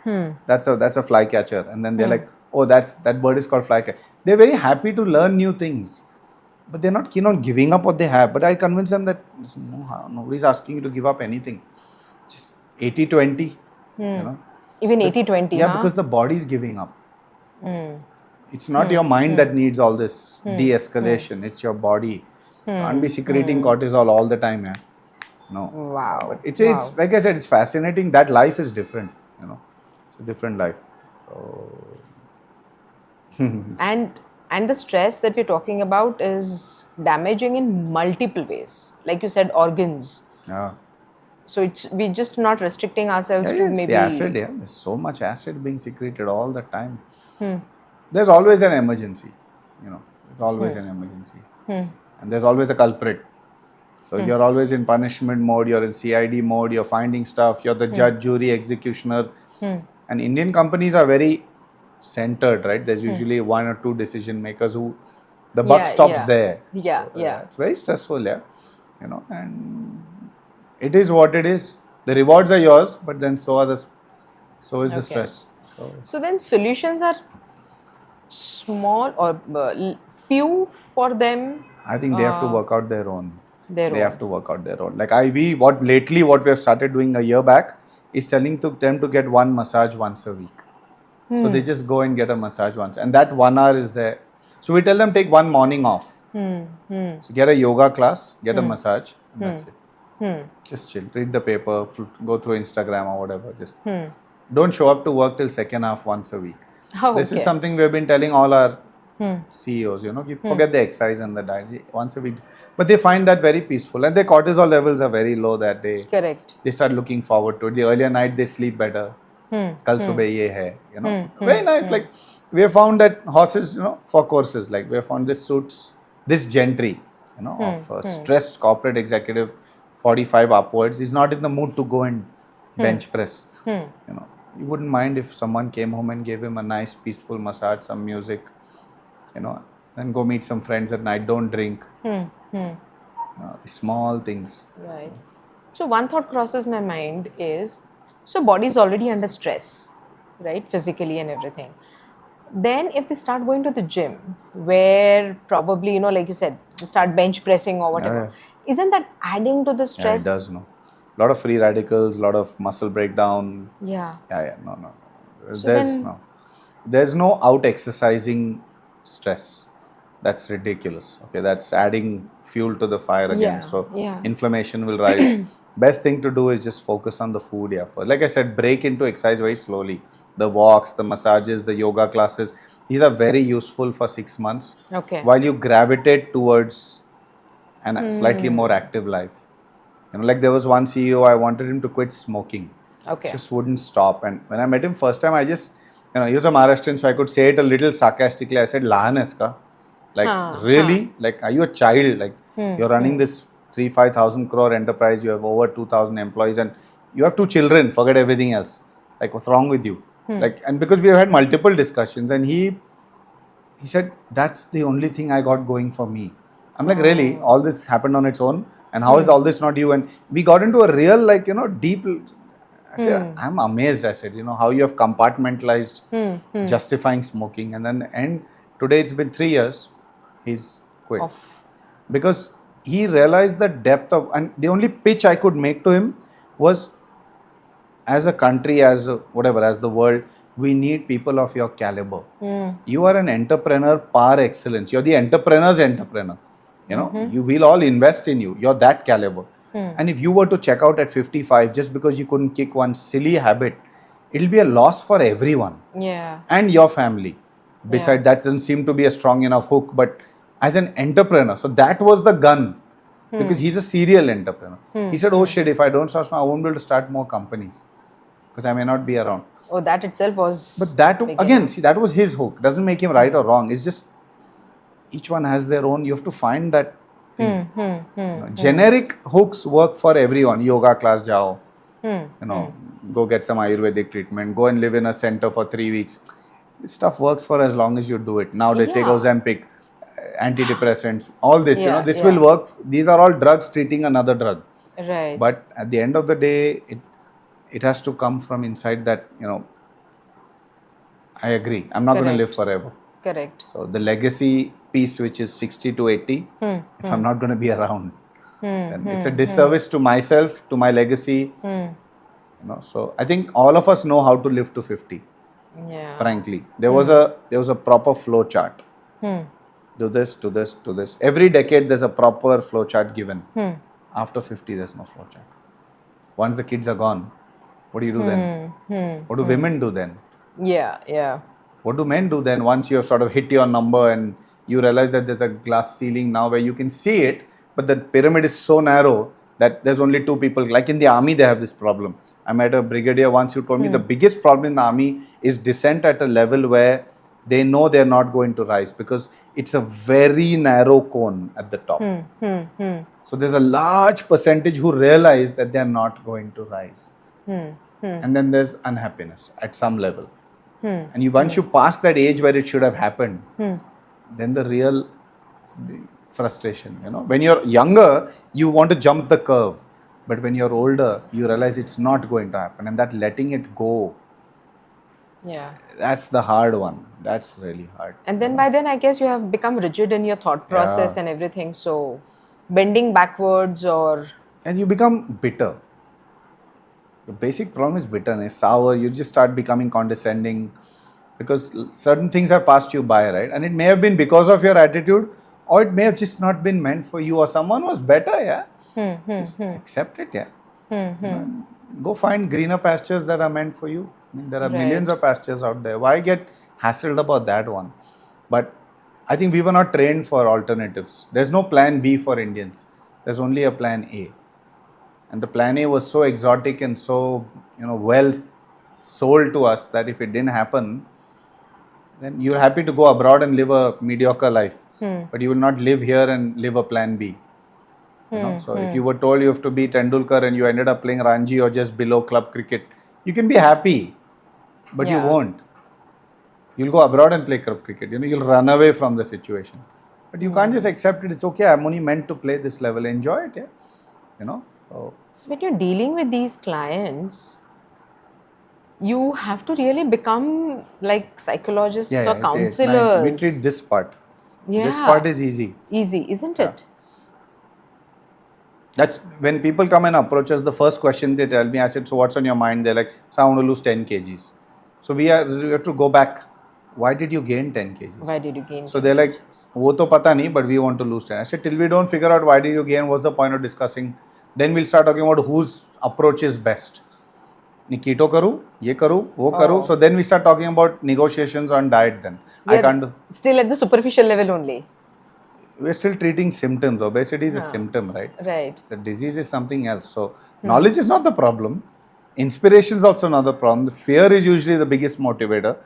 a fly catcher. And then they're like, oh, that bird is called fly catcher. They're very happy to learn new things. But they're not keen on giving up what they have. But I convince them that nobody's asking you to give up anything. Just 80-20, you know. Even 80-20, yeah, because the body's giving up. It's not your mind that needs all this de-escalation. It's your body. Can't be secreting cortisol all the time, yeah. No. Wow. But it's like I said, it's fascinating. That life is different, you know. It's a different life. So and the stress that we're talking about is damaging in multiple ways. Like you said, organs. yeah. So we're just not restricting ourselves Yeah, to it's the maybe. acid. Yeah, there's so much acid being secreted all the time. There's always an emergency. There's always an emergency, and there's always a culprit. So you're always in punishment mode. You're in CID mode. You're finding stuff. You're the judge, jury, executioner. And Indian companies are very centered, right? There's usually one or two decision makers who the buck Yeah, stops yeah. there. Yeah, So, yeah. it's very stressful, yeah. And it is what it is. The rewards are yours, but then so is the Okay. stress. So So then solutions are small or few for them. I think they have to work out their own. Their They own. have to work out their own. Like what we have started doing a year back is telling them to get one massage once a week. So they just go and get a massage once, and that 1 hour is there. So we tell them take one morning off. So get a yoga class, get a massage, and that's it. Just chill, read the paper, go through Instagram or whatever. Just don't show up to work till second half once a week. Oh, This is okay. something we have been telling all our CEOs. You forget the exercise and the diet once a week, but they find that very peaceful, and their cortisol levels are very low that day. Correct. They start looking forward to it. The earlier night they sleep better. Kal subah ye hai, very nice. Like we have found that horses, for courses, like we have found this suits this gentry, of a stressed corporate executive, 45 upwards, is not in the mood to go and bench press. You wouldn't mind if someone came home and gave him a nice peaceful massage, some music, then go meet some friends at night. Don't drink. Small things. Right. So one thought crosses my mind is, so body is already under stress, right? Physically and everything. Then if they start going to the gym, where probably, like you said, they start bench pressing or whatever, isn't that adding to the stress? Yeah, it does, no. A lot of free radicals, a lot of muscle breakdown. Yeah. No. So There's no out exercising stress. That's ridiculous. Okay, that's adding fuel to the fire again. Yeah, So yeah. inflammation will rise. Best thing to do is just focus on the food. Yeah, like I said, break into exercise very slowly. The walks, the massages, the yoga classes. These are very useful for 6 months. Okay. While you gravitate towards a slightly more active life. Like there was one CEO, I wanted him to quit smoking. Okay. Just wouldn't stop. And when I met him first time, I just, he was a Maharashtrian, so I could say it a little sarcastically. I said, "Lahan hai iska." Like, really? Like, are you a child? Like, you're running this 3-5,000 crore enterprise. You have over 2,000 employees, and you have 2 children. Forget everything else. Like, what's wrong with you? And because we have had multiple discussions, and he said, that's the only thing I got going for me. I'm like, really? All this happened on its own? And how is all this not you? And we got into a real, deep. I said, I'm amazed. I said, how you have compartmentalized justifying smoking. And then, today it's been 3 years, he's quit. Because he realized the depth of, and the only pitch I could make to him was, as a country, as the world, we need people of your caliber. You are an entrepreneur par excellence. You're the entrepreneur's entrepreneur. You will all invest in you. You're that caliber. And if you were to check out at 55 just because you couldn't kick one silly habit, it'll be a loss for everyone. Yeah. And your family. Besides, that doesn't seem to be a strong enough hook, but as an entrepreneur, so that was the gun. Because he's a serial entrepreneur. He said, oh shit, if I don't start, I won't be able to start more companies. Because I may not be around. Oh, that itself was. But that, again, see, that was his hook. Doesn't make him right or wrong. It's just, each one has their own. You have to find that thing. Generic hooks work for everyone. Yoga class jao. Go get some Ayurvedic treatment. Go and live in a center for 3 weeks. This stuff works for as long as you do it. Now they take Ozempic, antidepressants, all this. This will work. These are all drugs treating another drug. Right. But at the end of the day, it has to come from inside that, I agree. I'm not going to live forever. Correct. So the legacy piece, which is 60 to 80, if I'm not going to be around, then it's a disservice to myself, to my legacy. So I think all of us know how to live to 50. Yeah. Frankly, there was a proper flow chart. Do this, do this, do this. Every decade there's a proper flow chart given. After 50, there's no flow chart. Once the kids are gone, what do you do then? What do women do then? Yeah. What do men do then once you have sort of hit your number and you realize that there's a glass ceiling now where you can see it, but the pyramid is so narrow that there's only two people. Like in the army, they have this problem. I met a brigadier once who told me the biggest problem in the army is descent at a level where they know they're not going to rise because it's a very narrow cone at the top. So there's a large percentage who realize that they're not going to rise. And then there's unhappiness at some level. And once you pass that age where it should have happened, then the real frustration, when you're younger, you want to jump the curve. But when you're older, you realize it's not going to happen. And that letting it go, that's the hard one. That's really hard. And then by then, I guess you have become rigid in your thought process and everything. So bending backwards and you become bitter. The basic problem is bitterness, sour. You just start becoming condescending because certain things have passed you by, right? And it may have been because of your attitude, or it may have just not been meant for you, or someone was better, Just accept it, Go find greener pastures that are meant for you. I mean, there are millions of pastures out there. Why get hassled about that one? But I think we were not trained for alternatives. There's no plan B for Indians. There's only a plan A. And the plan A was so exotic and so, well sold to us that if it didn't happen, then you're happy to go abroad and live a mediocre life. But you will not live here and live a plan B. So if you were told you have to be Tendulkar and you ended up playing Ranji or just below club cricket, you can be happy, but you won't. You'll go abroad and play club cricket. You'll run away from the situation. But you can't just accept it. It's okay. I'm only meant to play this level. Enjoy it, So when you're dealing with these clients, you have to really become like psychologists or counselors. We treat this part. This part is easy. Easy, isn't it? That's when people come and approach us, the first question they tell me, I said, so what's on your mind? They're like, so I want to lose 10 kgs. So we have to go back. Why did you gain 10 kgs? Why did you gain? So they're like, wo to pata nahi, but we want to lose 10. I said, till we don't figure out why did you gain, what's the point of discussing? Then we'll start talking about whose approach is best. Ni keto karu, ye karu, wo karu. So then we start talking about negotiations on diet then. Still at the superficial level only. We're still treating symptoms. Obesity is a symptom, right? Right. The disease is something else. So knowledge is not the problem. Inspiration is also not the problem. The fear is usually the biggest motivator.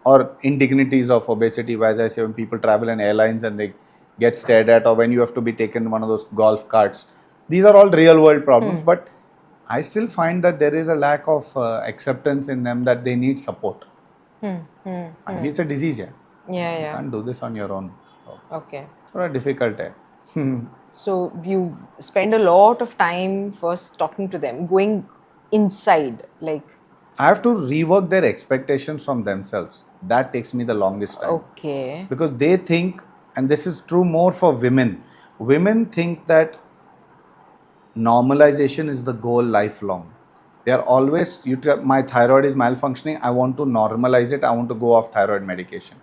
Or indignities of obesity, as I say, when people travel in airlines and they get stared at, or when you have to be taken in one of those golf carts. These are all real world problems. But I still find that there is a lack of acceptance in them that they need support. I mean, it's a disease, You can't do this on your own. Okay. It's very difficult. So you spend a lot of time first talking to them, going inside, like. I have to rework their expectations from themselves. That takes me the longest time. Okay. Because they think, and this is true more for women, women think that normalization is the goal lifelong. They are always, my thyroid is malfunctioning, I want to normalize it, I want to go off thyroid medication.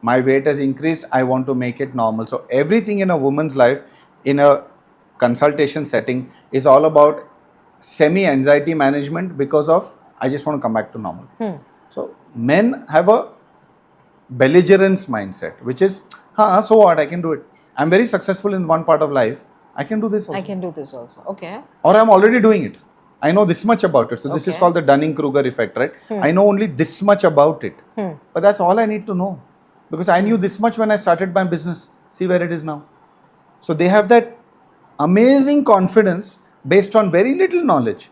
My weight has increased, I want to make it normal. So everything in a woman's life, in a consultation setting, is all about semi-anxiety management because of, I just want to come back to normal. So men have a belligerence mindset, which is, so what, I can do it. I'm very successful in one part of life, I can do this also. I can do this also, okay. Or I'm already doing it. I know this much about it. So this is called the Dunning-Kruger effect, right? I know only this much about it. But that's all I need to know. Because I knew this much when I started my business. See where it is now. So they have that amazing confidence based on very little knowledge.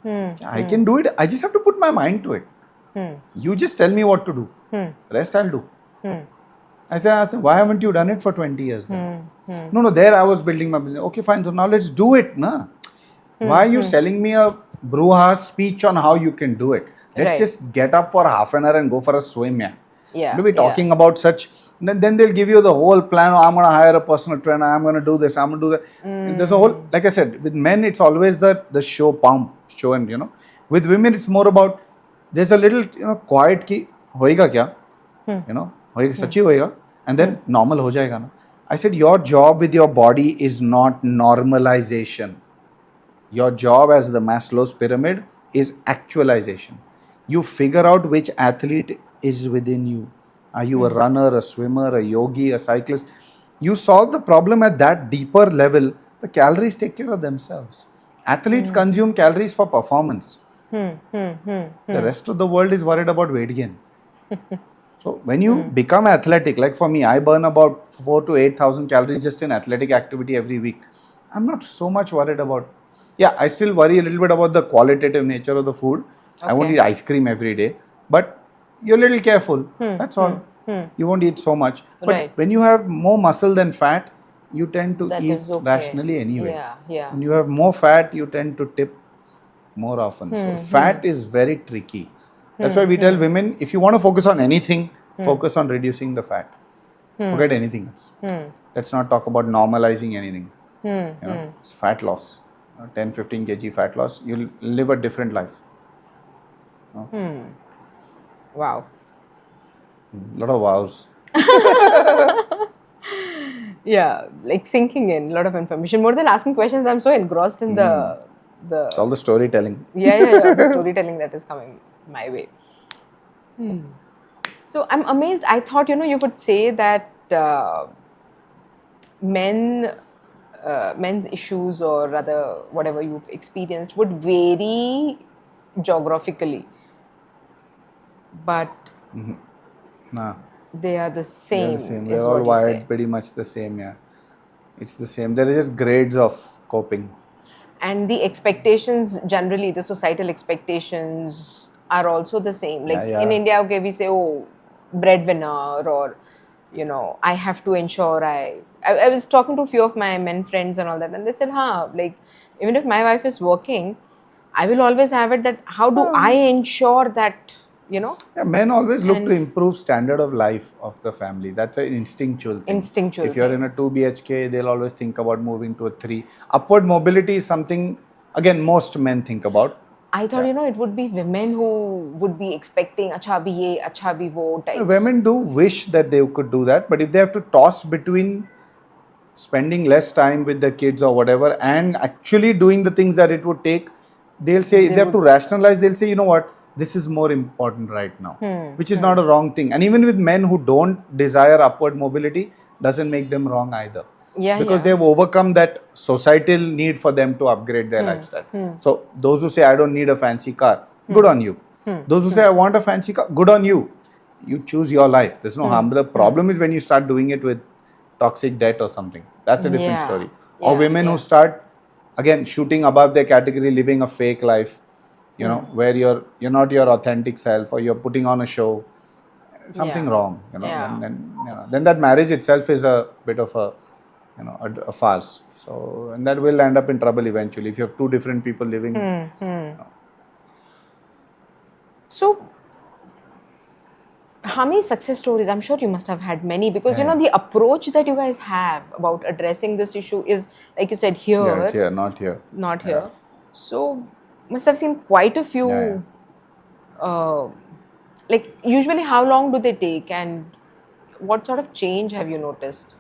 I can do it. I just have to put my mind to it. You just tell me what to do. Rest I'll do. I said, why haven't you done it for 20 years then? No, there I was building my business. Okay, fine. So now let's do it. Why are you selling me a brouhaha speech on how you can do it? Let's just get up for half an hour and go for a swim. To be talking about such, then they'll give you the whole plan. I'm going to hire a personal trainer. I'm going to do this. I'm going to do that. There's a whole, like I said, with men, it's always the show pump, show and, With women, it's more about, there's a little, quiet ki, hoega kya? Hoega, sachi hoega? And then normal ho jayega na. I said, your job with your body is not normalization. Your job as the Maslow's pyramid is actualization. You figure out which athlete is within you. Are you a runner, a swimmer, a yogi, a cyclist? You solve the problem at that deeper level The calories take care of themselves. Athletes consume calories for performance. The rest of the world is worried about weight gain. So when you become athletic, like for me, I burn about 4 to 8,000 calories just in athletic activity every week. I'm not so much worried about. Yeah, I still worry a little bit about the qualitative nature of the food. I won't Okay. eat ice cream every day, but you're a little careful. That's all. You won't eat so much. But Right. when you have more muscle than fat, you tend to That eat is okay. rationally anyway. Yeah. When you have more fat, you tend to tip more often. So fat is very tricky. That's why we tell women, if you want to focus on anything, focus on reducing the fat. Forget anything else. Let's not talk about normalizing anything. It's fat loss. 10, 15 kg fat loss, you'll live a different life. Wow. A lot of vows. Yeah, like sinking in a lot of information. More than asking questions, I'm so engrossed in It's all the storytelling. the storytelling that is coming my way. So I'm amazed. I thought you would say that men men's issues, or rather whatever you've experienced, would vary geographically, but Nah, they are the they're same, the same. We're is all what you wired say. pretty much the same, yeah. It's the same. There are just grades of coping. And the expectations, generally the societal expectations, are also the same. Like Yeah, in yeah. India, okay, we say, oh, breadwinner, or I have to ensure I was talking to a few of my men friends and all that, and they said, like, even if my wife is working, I will always have it that how do I ensure that, Yeah, men always look to and improve standard of life of the family. That's an instinctual thing. instinctual If you're in thing. a 2 BHK, they'll always think about moving to a 3. Upward mobility is something, again, most men think about. I thought, Yeah. it would be women who would be expecting acha bhi ye, acha bhi wo types. Women do wish that they could do that, but if they have to toss between spending less time with the kids or whatever and actually doing the things that it would take, they'll say, They they have to would. rationalize, they'll say, you know what, this is more important right now, which is not a wrong thing. And even with men who don't desire upward mobility, doesn't make them wrong either, Yeah, because they yeah. have overcome that societal need for them to upgrade their lifestyle. So those who say, I don't need a fancy car, good on you. Those who say, I want a fancy car, good on you. You choose your life, there's no harm. But the problem is when you start doing it with toxic debt or something. That's a different Yeah, story. Or women who yeah. start again shooting above their category, living a fake life, where you're not your authentic self, or you're putting on a show. Something Yeah. wrong, Yeah. then that marriage itself is a bit of a a farce. So, and that will end up in trouble eventually if you have two different people living. So, how many success stories? I'm sure you must have had many, because Yeah. the approach that you guys have about addressing this issue is, like you said, Yeah, it's here, here, not here. not Yeah. here. So, must have seen quite a few. Yeah, yeah. Like, usually, how long do they take, and what sort of change have you noticed?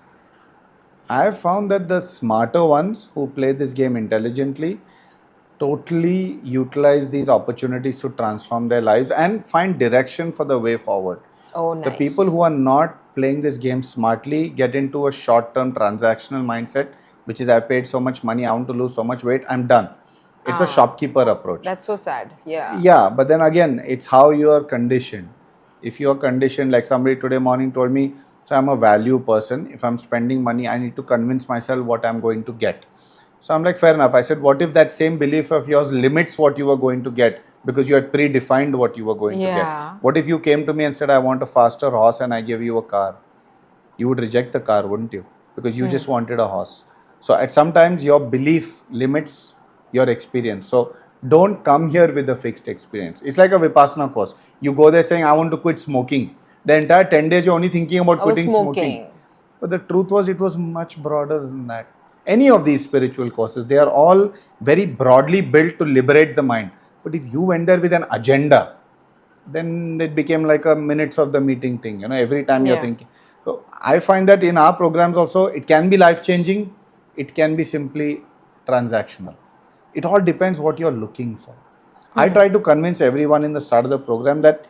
I have found that the smarter ones who play this game intelligently totally utilize these opportunities to transform their lives and find direction for the way forward. Oh, The people nice. who are not playing this game smartly get into a short term transactional mindset, which is, I paid so much money, I want to lose so much weight, I'm done. It's a shopkeeper approach. That's so sad. Yeah. Yeah, but then again, it's how you are conditioned. If you are conditioned, like somebody today morning told me, so I'm a value person. If I'm spending money, I need to convince myself what I'm going to get. So I'm like, fair enough. I said, what if that same belief of yours limits what you were going to get because you had predefined what you were going to get? Yeah. What if you came to me and said, I want a faster horse and I give you a car? You would reject the car, wouldn't you? Because you just wanted a horse. So at sometimes your belief limits your experience. So don't come here with a fixed experience. It's like a Vipassana course. You go there saying, I want to quit smoking. The entire 10 days you're only thinking about I was quitting smoking. smoking. But the truth was, it was much broader than that. Any of these spiritual courses, they are all very broadly built to liberate the mind. But if you went there with an agenda, then it became like a minutes of the meeting thing. Every time you're Yeah. thinking. So I find that in our programs also, it can be life changing, it can be simply transactional. It all depends what you're looking for. I try to convince everyone in the start of the program that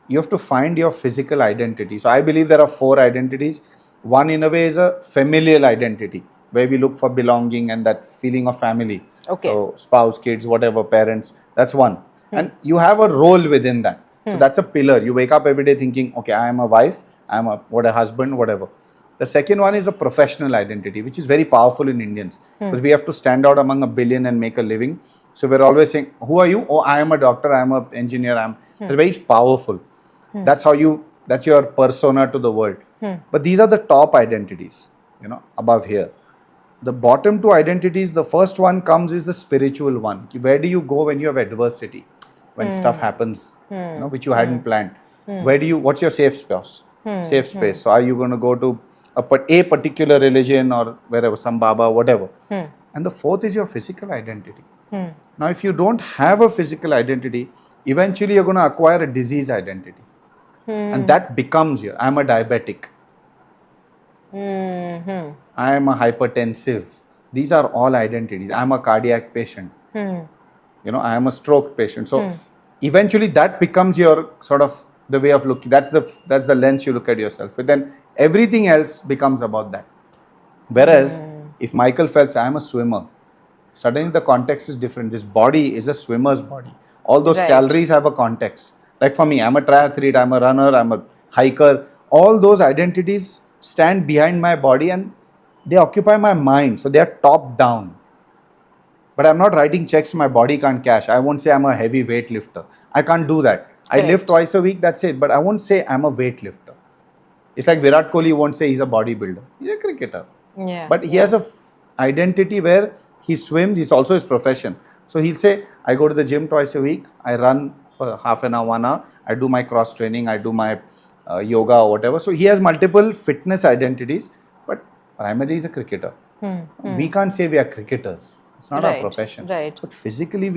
you have to find your physical identity. So I believe there are 4 identities. One, in a way, is a familial identity. where we look for belonging and that feeling of family. Okay. So spouse, kids, whatever, parents, that's one. And you have a role within that. So that's a pillar. You wake up every day thinking, okay, I am a wife, I am a husband, whatever. The second one is a professional identity, which is very powerful in Indians because we have to stand out among a billion and make a living. So we're always saying, who are you? Oh, I am a doctor, I am an engineer. So very powerful. That's how that's your persona to the world. But these are the top identities, above here. The bottom two identities, the first one comes is the spiritual one. Where do you go when you have adversity? When stuff happens, which you hadn't planned. What's your safe space? Safe space. So are you going to go to a particular religion or wherever, some Baba, whatever. And the fourth is your physical identity. Now, if you don't have a physical identity, eventually you're going to acquire a disease identity. And that becomes you. I'm a diabetic. I am a hypertensive. These are all identities. I'm a cardiac patient. I am a stroke patient. So eventually that becomes your sort of the way of looking. That's the lens you look at yourself. But then everything else becomes about that. Whereas if Michael Phelps, I am a swimmer, suddenly the context is different. This body is a swimmer's body. All those calories have a context. Like for me, I'm a triathlete, I'm a runner, I'm a hiker. All those identities stand behind my body and they occupy my mind. So they are top down. But I'm not writing checks my body can't cash. I won't say I'm a heavy weightlifter. I can't do that. I lift twice a week, that's it. But I won't say I'm a weightlifter. It's like Virat Kohli won't say he's a bodybuilder. He's a cricketer. Yeah. But he has a identity where he swims. It's also his profession. So he'll say, I go to the gym twice a week. I run for half an hour, 1 hour. I do my cross training. I do my yoga or whatever. So he has multiple fitness identities. But primarily he's a cricketer. We can't say we are cricketers. It's not our profession. Right. But physically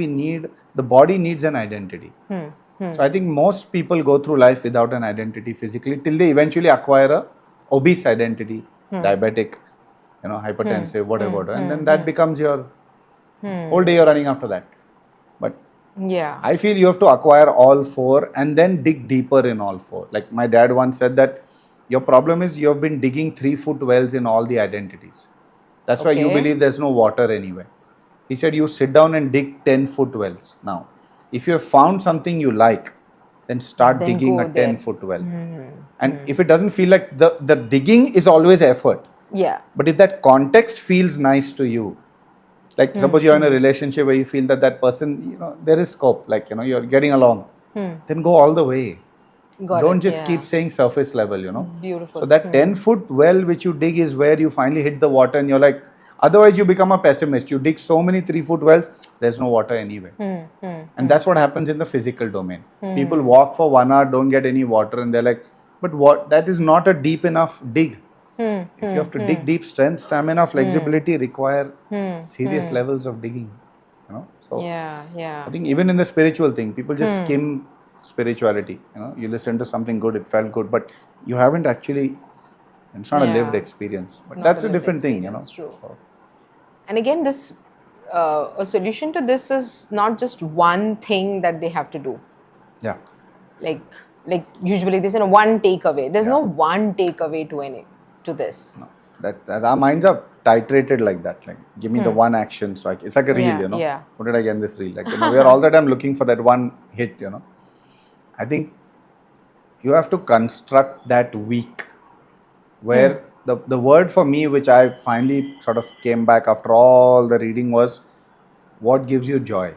the body needs an identity. So I think most people go through life without an identity physically till they eventually acquire a obese identity, diabetic, hypertensive, whatever. And then that becomes your whole day you're running after that. But I feel you have to acquire all four and then dig deeper in all four. Like my dad once said that your problem is you have been digging 3-foot wells in all the identities. That's why you believe there's no water anywhere. He said you sit down and dig 10-foot wells. Now, if you have found something you like, then start digging a 10-foot well. And if it doesn't feel like the digging is always effort. Yeah. But if that context feels nice to you, like suppose you're in a relationship where you feel that person, there is scope, like, you're getting along, then go all the way. Don't just keep saying surface level, Beautiful. So that 10-foot well which you dig is where you finally hit the water and you're like, otherwise you become a pessimist. You dig so many 3-foot wells, there's no water anywhere. And that's what happens in the physical domain. People walk for 1 hour, don't get any water and they're like, but that is not a deep enough dig. If you have to dig deep, strength, stamina, flexibility require serious levels of digging. So I think even in the spiritual thing, people just skim spirituality. You listen to something good, it felt good, but you haven't actually. It's not a lived experience, but that's a different thing. True. So. And again, this a solution to this is not just one thing that they have to do. Yeah. Like usually there's one takeaway. There's no one takeaway to this. No, that our minds are titrated like that. Like, give me the one action. So it's like a reel, Yeah. What did I get in this reel? Like, we are all the time looking for that one hit, I think you have to construct that week where the word for me, which I finally sort of came back after all the reading, was what gives you joy.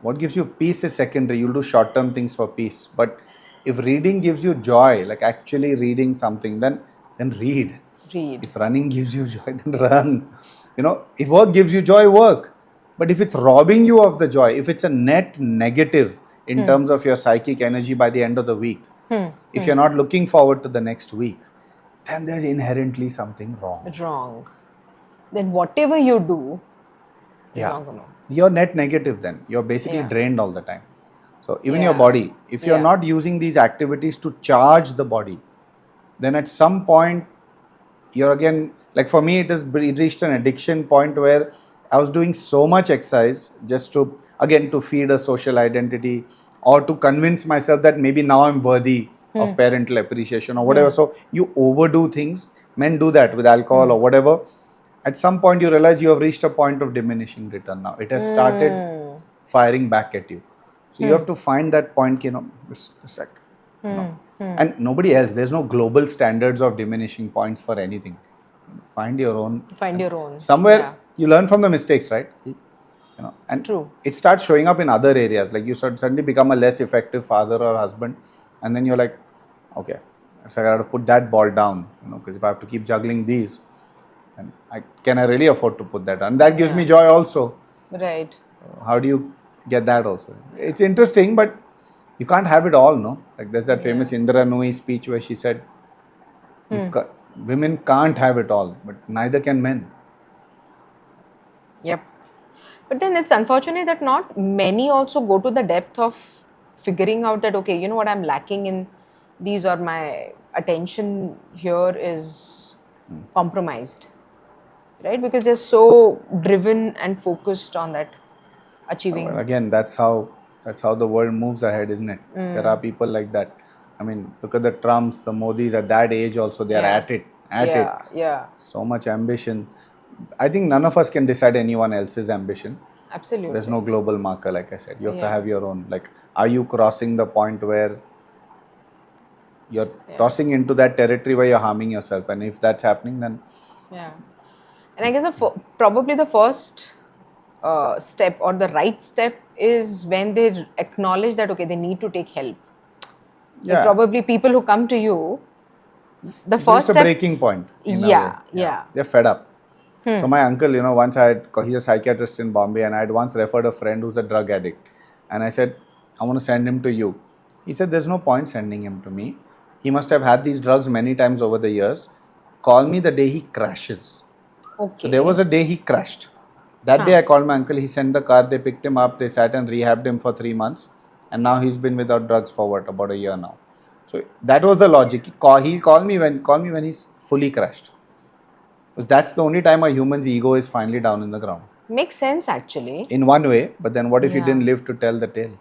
What gives you peace is secondary. You'll do short-term things for peace. But if reading gives you joy, like actually reading something, then read. If running gives you joy, then run. If work gives you joy, work. But if it's robbing you of the joy, if it's a net negative in terms of your psychic energy by the end of the week, if you're not looking forward to the next week, then there's inherently something wrong. Then whatever you do is not going to. You're net negative then. You're basically drained all the time. So even your body, if you're not using these activities to charge the body, then at some point, you're again, like for me, it reached an addiction point where I was doing so much exercise just to feed a social identity or to convince myself that maybe now I'm worthy of parental appreciation or whatever. So you overdo things Men do that with alcohol or whatever. At some point, you realize you have reached a point of diminishing return now. It has started firing back at you. So you have to find that point, this sec, and nobody else. There's no global standards of diminishing points for anything. Find your own. Find your own. Somewhere Yeah. you learn from the mistakes, right? And True. it starts showing up in other areas. Like you suddenly become a less effective father or husband, and then you're like, okay, so I got to put that ball down, because if I have to keep juggling these, and can I really afford to put that on? That gives me joy also. Right. How do you get that also? It's interesting, but you can't have it all, no? Like there's that famous Indira Nooyi speech where she said, women can't have it all, but neither can men. Yep. But then it's unfortunate that not many also go to the depth of figuring out that, okay, you know what, I'm lacking in these, or my attention here is compromised, right? Because they're so driven and focused on that achieving. Well, again, that's how the world moves ahead, isn't it? There are people like that. I mean, look at the Trumps, the Modis at that age also, they are at it. Yeah. So much ambition. I think none of us can decide anyone else's ambition. Absolutely. There's no global marker, like I said. You have to have your own. Like, are you crossing the point where you're crossing into that territory where you're harming yourself? And if that's happening, then yeah. And I guess probably the first step or the right step is when they acknowledge that, okay, they need to take help. Like probably people who come to you, the first it's a step, breaking point. Yeah. They're fed up. So my uncle, once he's a psychiatrist in Bombay, and I had once referred a friend who's a drug addict. And I said, I want to send him to you. He said, there's no point sending him to me. He must have had these drugs many times over the years. Call me the day he crashes. Okay. So there was a day he crashed. That day I called my uncle, he sent the car, they picked him up, they sat and rehabbed him for 3 months. And now he's been without drugs for about a year now. So that was the logic. He'll call me when he's fully crashed. Because that's the only time a human's ego is finally down in the ground. Makes sense, actually. In one way, but then what if you didn't live to tell the tale?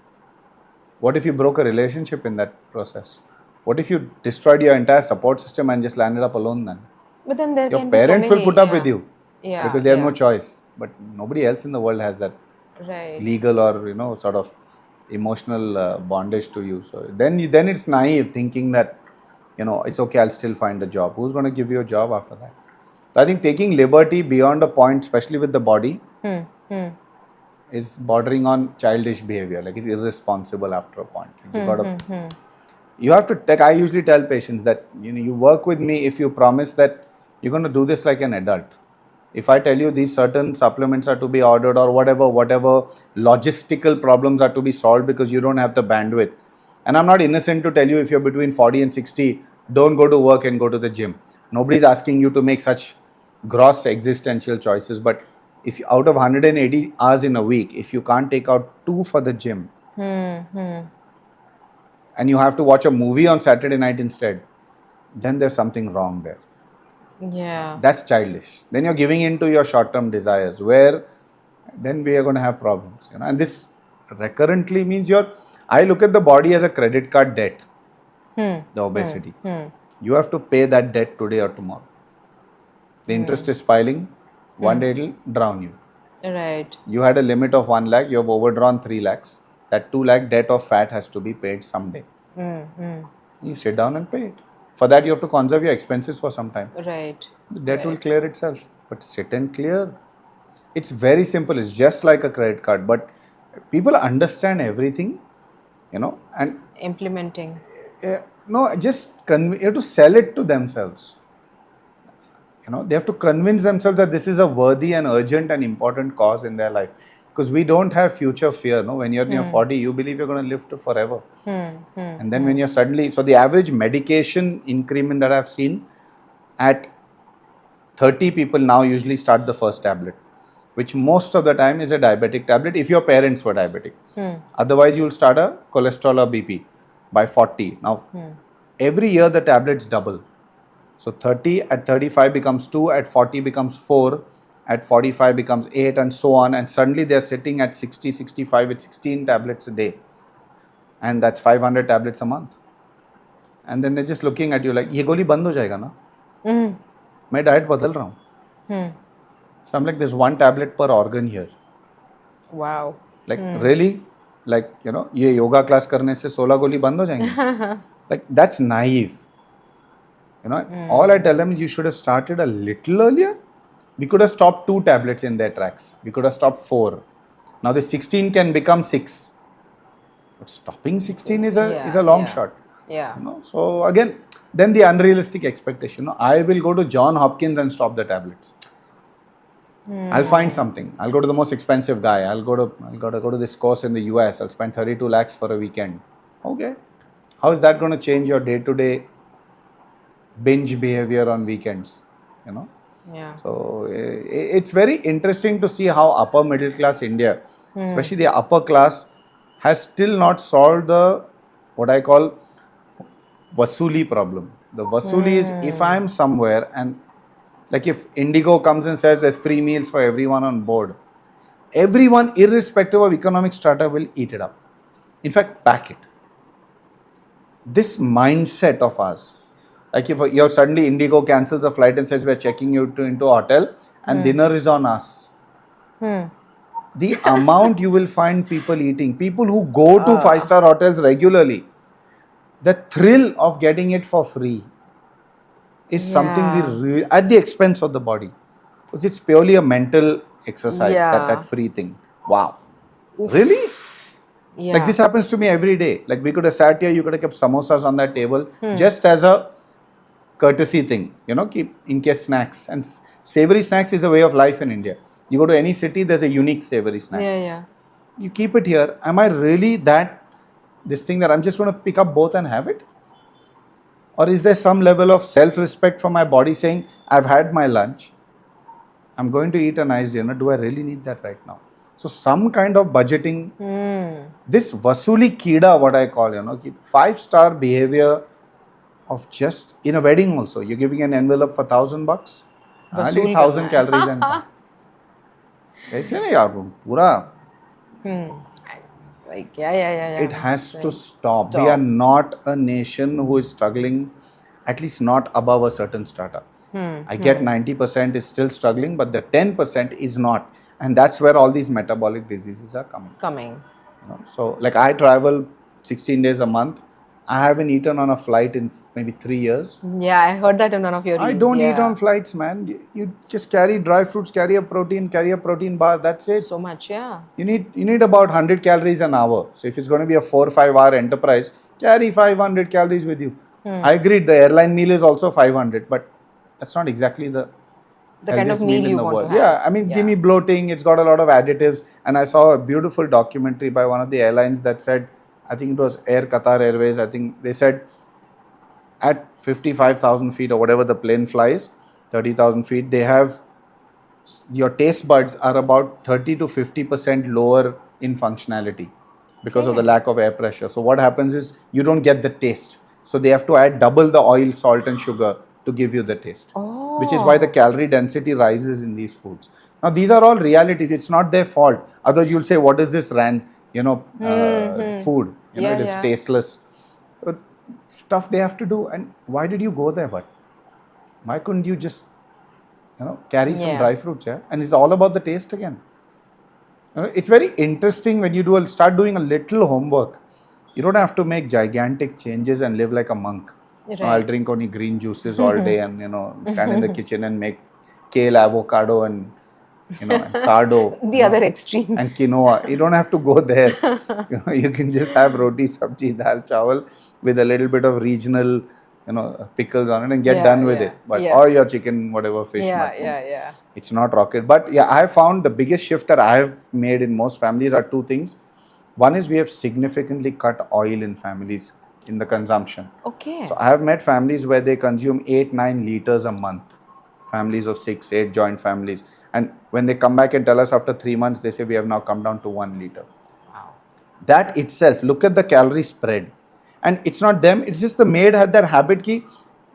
What if you broke a relationship in that process? What if you destroyed your entire support system and just landed up alone then? But then there Your can be so parents many, will put up with you. Yeah. Because they have no choice. But nobody else in the world has that legal or, sort of emotional bondage to you. So then it's naive thinking that, it's okay, I'll still find a job. Who's going to give you a job after that? So I think taking liberty beyond a point, especially with the body, is bordering on childish behavior. Like it's irresponsible after a point. Like you have to take. I usually tell patients that you work with me if you promise that you're going to do this like an adult. If I tell you these certain supplements are to be ordered or whatever logistical problems are to be solved because you don't have the bandwidth, and I'm not innocent to tell you if you're between 40 and 60, don't go to work and go to the gym. Nobody's asking you to make such gross existential choices, but if out of 180 hours in a week, if you can't take out 2 for the gym, and you have to watch a movie on Saturday night instead, then there's something wrong there. Yeah. That's childish. Then you're giving in to your short-term desires, where then we are going to have problems. And this recurrently means I look at the body as a credit card debt, the obesity. You have to pay that debt today or tomorrow. The interest is piling. One day it'll drown you. Right. You had a limit of 1 lakh, you have overdrawn 3 lakhs. That 2 lakh debt of fat has to be paid someday. You sit down and pay it. For that, you have to conserve your expenses for some time. Right. The debt will clear itself. But sit and clear. It's very simple. It's just like a credit card. But people understand everything, and implementing. No, just you have to sell it to themselves. They have to convince themselves that this is a worthy and urgent and important cause in their life. Because we don't have future fear. No, when you're in your 40, you believe you're going to live to forever. And then when you're suddenly, so the average medication increment that I've seen, at 30 people now usually start the first tablet, which most of the time is a diabetic tablet if your parents were diabetic. Otherwise, you'll start a cholesterol or BP by 40. Now, every year the tablets double. So 30 at 35 becomes 2, at 40 becomes 4, at 45 becomes 8, and so on. And suddenly they're sitting at 60, 65 with 16 tablets a day. And that's 500 tablets a month. And then they're just looking at you like, ye goli band ho jayega na? मैं diet बदल रहा हूँ. So I'm like, there's one tablet per organ here. Wow. Like really, like ये yoga class करने से 16 गोली बंद हो जाएंगे. Like that's naive. All I tell them is you should have started a little earlier. We could have stopped 2 tablets in their tracks. We could have stopped 4. Now the 16 can become 6. But stopping 16 is a long shot. Yeah. So again, then the unrealistic expectation. I will go to John Hopkins and stop the tablets. I'll find something. I'll go to the most expensive guy. I'll go to this course in the US. I'll spend 32 lakhs for a weekend. Okay. How is that going to change your day-to-day binge behavior on weekends? Yeah. So it's very interesting to see how upper middle class India, especially the upper class, has still not solved the what I call vasuli problem. The vasuli is if I'm somewhere and like if Indigo comes and says there's free meals for everyone on board, everyone irrespective of economic strata will eat it up. In fact, pack it. This mindset of ours, like if you're suddenly Indigo cancels a flight and says we're checking you into a hotel and dinner is on us. The amount you will find people eating, people who go to 5-star hotels regularly, the thrill of getting it for free is something we at the expense of the body. Because it's purely a mental exercise, that free thing. Wow. Really? Yeah. Like this happens to me every day. Like we could have sat here, you could have kept samosas on that table just as a courtesy thing, keep in case snacks. And savory snacks is a way of life in India. You go to any city, there's a unique savory snack. Yeah. You keep it here. Am I really this thing that I'm just going to pick up both and have it? Or is there some level of self-respect for my body saying, I've had my lunch, I'm going to eat a nice dinner, do I really need that right now? So some kind of budgeting, this vasuli kida, what I call, 5-star behavior of just, in a wedding also, you're giving an envelope for $1,000, hardly 1,000 calories and ऐसे नहीं यार पूरा. Like yeah. It has to stop. We are not a nation who is struggling, at least not above a certain strata. I get 90% is still struggling, but the 10% is not. And that's where all these metabolic diseases are coming. So like I travel 16 days a month. I haven't eaten on a flight in maybe 3 years. Yeah, I heard that in one of your reels. I don't eat on flights, man. You just carry dry fruits, carry a protein bar. That's it. So much, yeah. You need about 100 calories an hour. So if it's going to be a 4 or 5 hour enterprise, carry 500 calories with you. I agree. The airline meal is also 500, but that's not exactly the kind of meal you want to have. Yeah, I mean, give me bloating. It's got a lot of additives. And I saw a beautiful documentary by one of the airlines that said, I think it was Air Qatar Airways. I think they said at 55,000 feet or whatever the plane flies, 30,000 feet, they have your taste buds are about 30 to 50% lower in functionality because of the lack of air pressure. So what happens is you don't get the taste. So they have to add double the oil, salt and sugar to give you the taste, which is why the calorie density rises in these foods. Now these are all realities. It's not their fault. Otherwise you'll say, what is this food? It is tasteless. But stuff they have to do. And why did you go there? But why couldn't you just carry some dry fruits? And it's all about the taste again. It's very interesting when you start doing a little homework. You don't have to make gigantic changes and live like a monk. Right. I'll drink only green juices all day and stand in the kitchen and make kale, avocado and and sardo. The other extreme. And quinoa. You don't have to go there. You can just have roti, sabji, dal, chawal with a little bit of regional pickles on it and get done with it. But or your chicken, whatever fish. Yeah. It's not rocket. But yeah, I have found the biggest shift that I have made in most families are 2 things. One is we have significantly cut oil in families in the consumption. Okay. So I have met families where they consume 8-9 liters a month. Families of 6-8 joint families. And when they come back and tell us after 3 months, they say we have now come down to 1 liter. Wow. That itself, look at the calorie spread. And it's not them, it's just the maid had that habit ki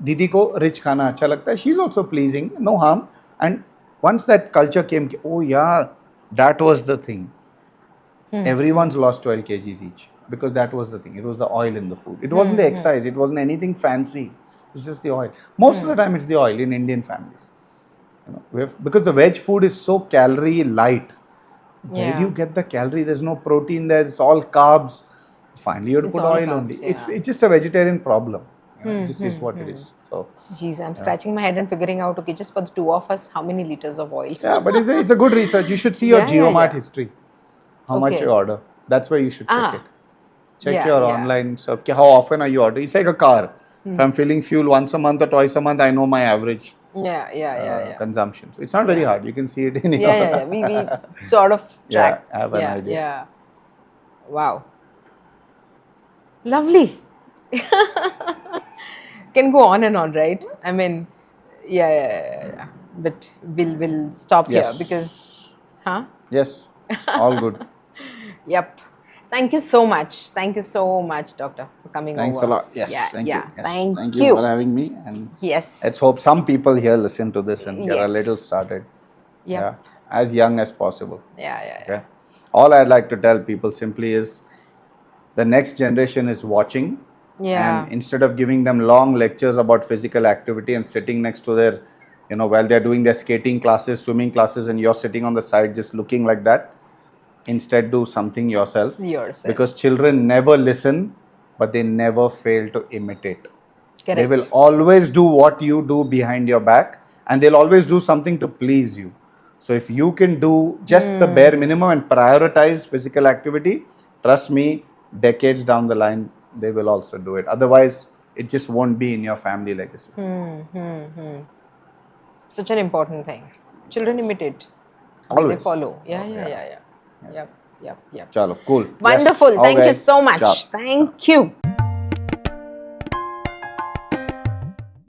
didi ko rich khana acha lagta hai. She's also pleasing, no harm. And once that culture came, oh yeah, that was the thing. Everyone's lost 12 kgs each because that was the thing. It was the oil in the food. It wasn't the exercise. It wasn't anything fancy. It's just the oil. Most of the time, it's the oil in Indian families. Because the veg food is so calorie light. Where do you get the calorie? There's no protein there. It's all carbs. Finally, you have to It's put all oil carbs, only. yeah. It's just a vegetarian problem. It just is what it is. So Jeez, I'm scratching my head and figuring out, okay, just for the two of us, how many liters of oil? yeah, but it's a good research. You should see your Yeah, yeah, GeoMart yeah. history. How much you Okay. order. That's where you should check it. Ah, Check yeah, your yeah. online. So how often are you ordering? It's like a car. If I'm filling fuel once a month or twice a month, I know my average Yeah. consumption. So it's not very Yeah. hard. You can see it in Yeah, your yeah, yeah. We sort of yeah, track. have an Yeah, idea. yeah. Wow. Lovely. Can go on and on, right? I mean, yeah. But we'll stop here because, Yes. huh? Yes. All good. Yep. Thank you so much. Thank you so much, doctor, for coming Thanks a over. lot. Yes. Thank you. Yes. Thank Thank you for you. having me. And let's Yes. hope some people here listen to this and get a little Yes. started. Yep. Yeah. As young as possible. Yeah. Okay. All I'd like to tell people simply is the next generation is watching. Yeah. And instead of giving them long lectures about physical activity and sitting next to their, while they're doing their skating classes, swimming classes, and you're sitting on the side just looking like that, instead do something yourself. Because children never listen, but they never fail to imitate. Correct. They will always do what you do behind your back, and they'll always do something to please you. So if you can do just the bare minimum and prioritize physical activity, trust me, decades down the line, they will also do it. Otherwise, it just won't be in your family legacy. Such an important thing. Children imitate. Always. They follow. Yeah. Yep. Chalo, cool. Wonderful. Yes. Thank you Okay. so much. Ciao. Thank you.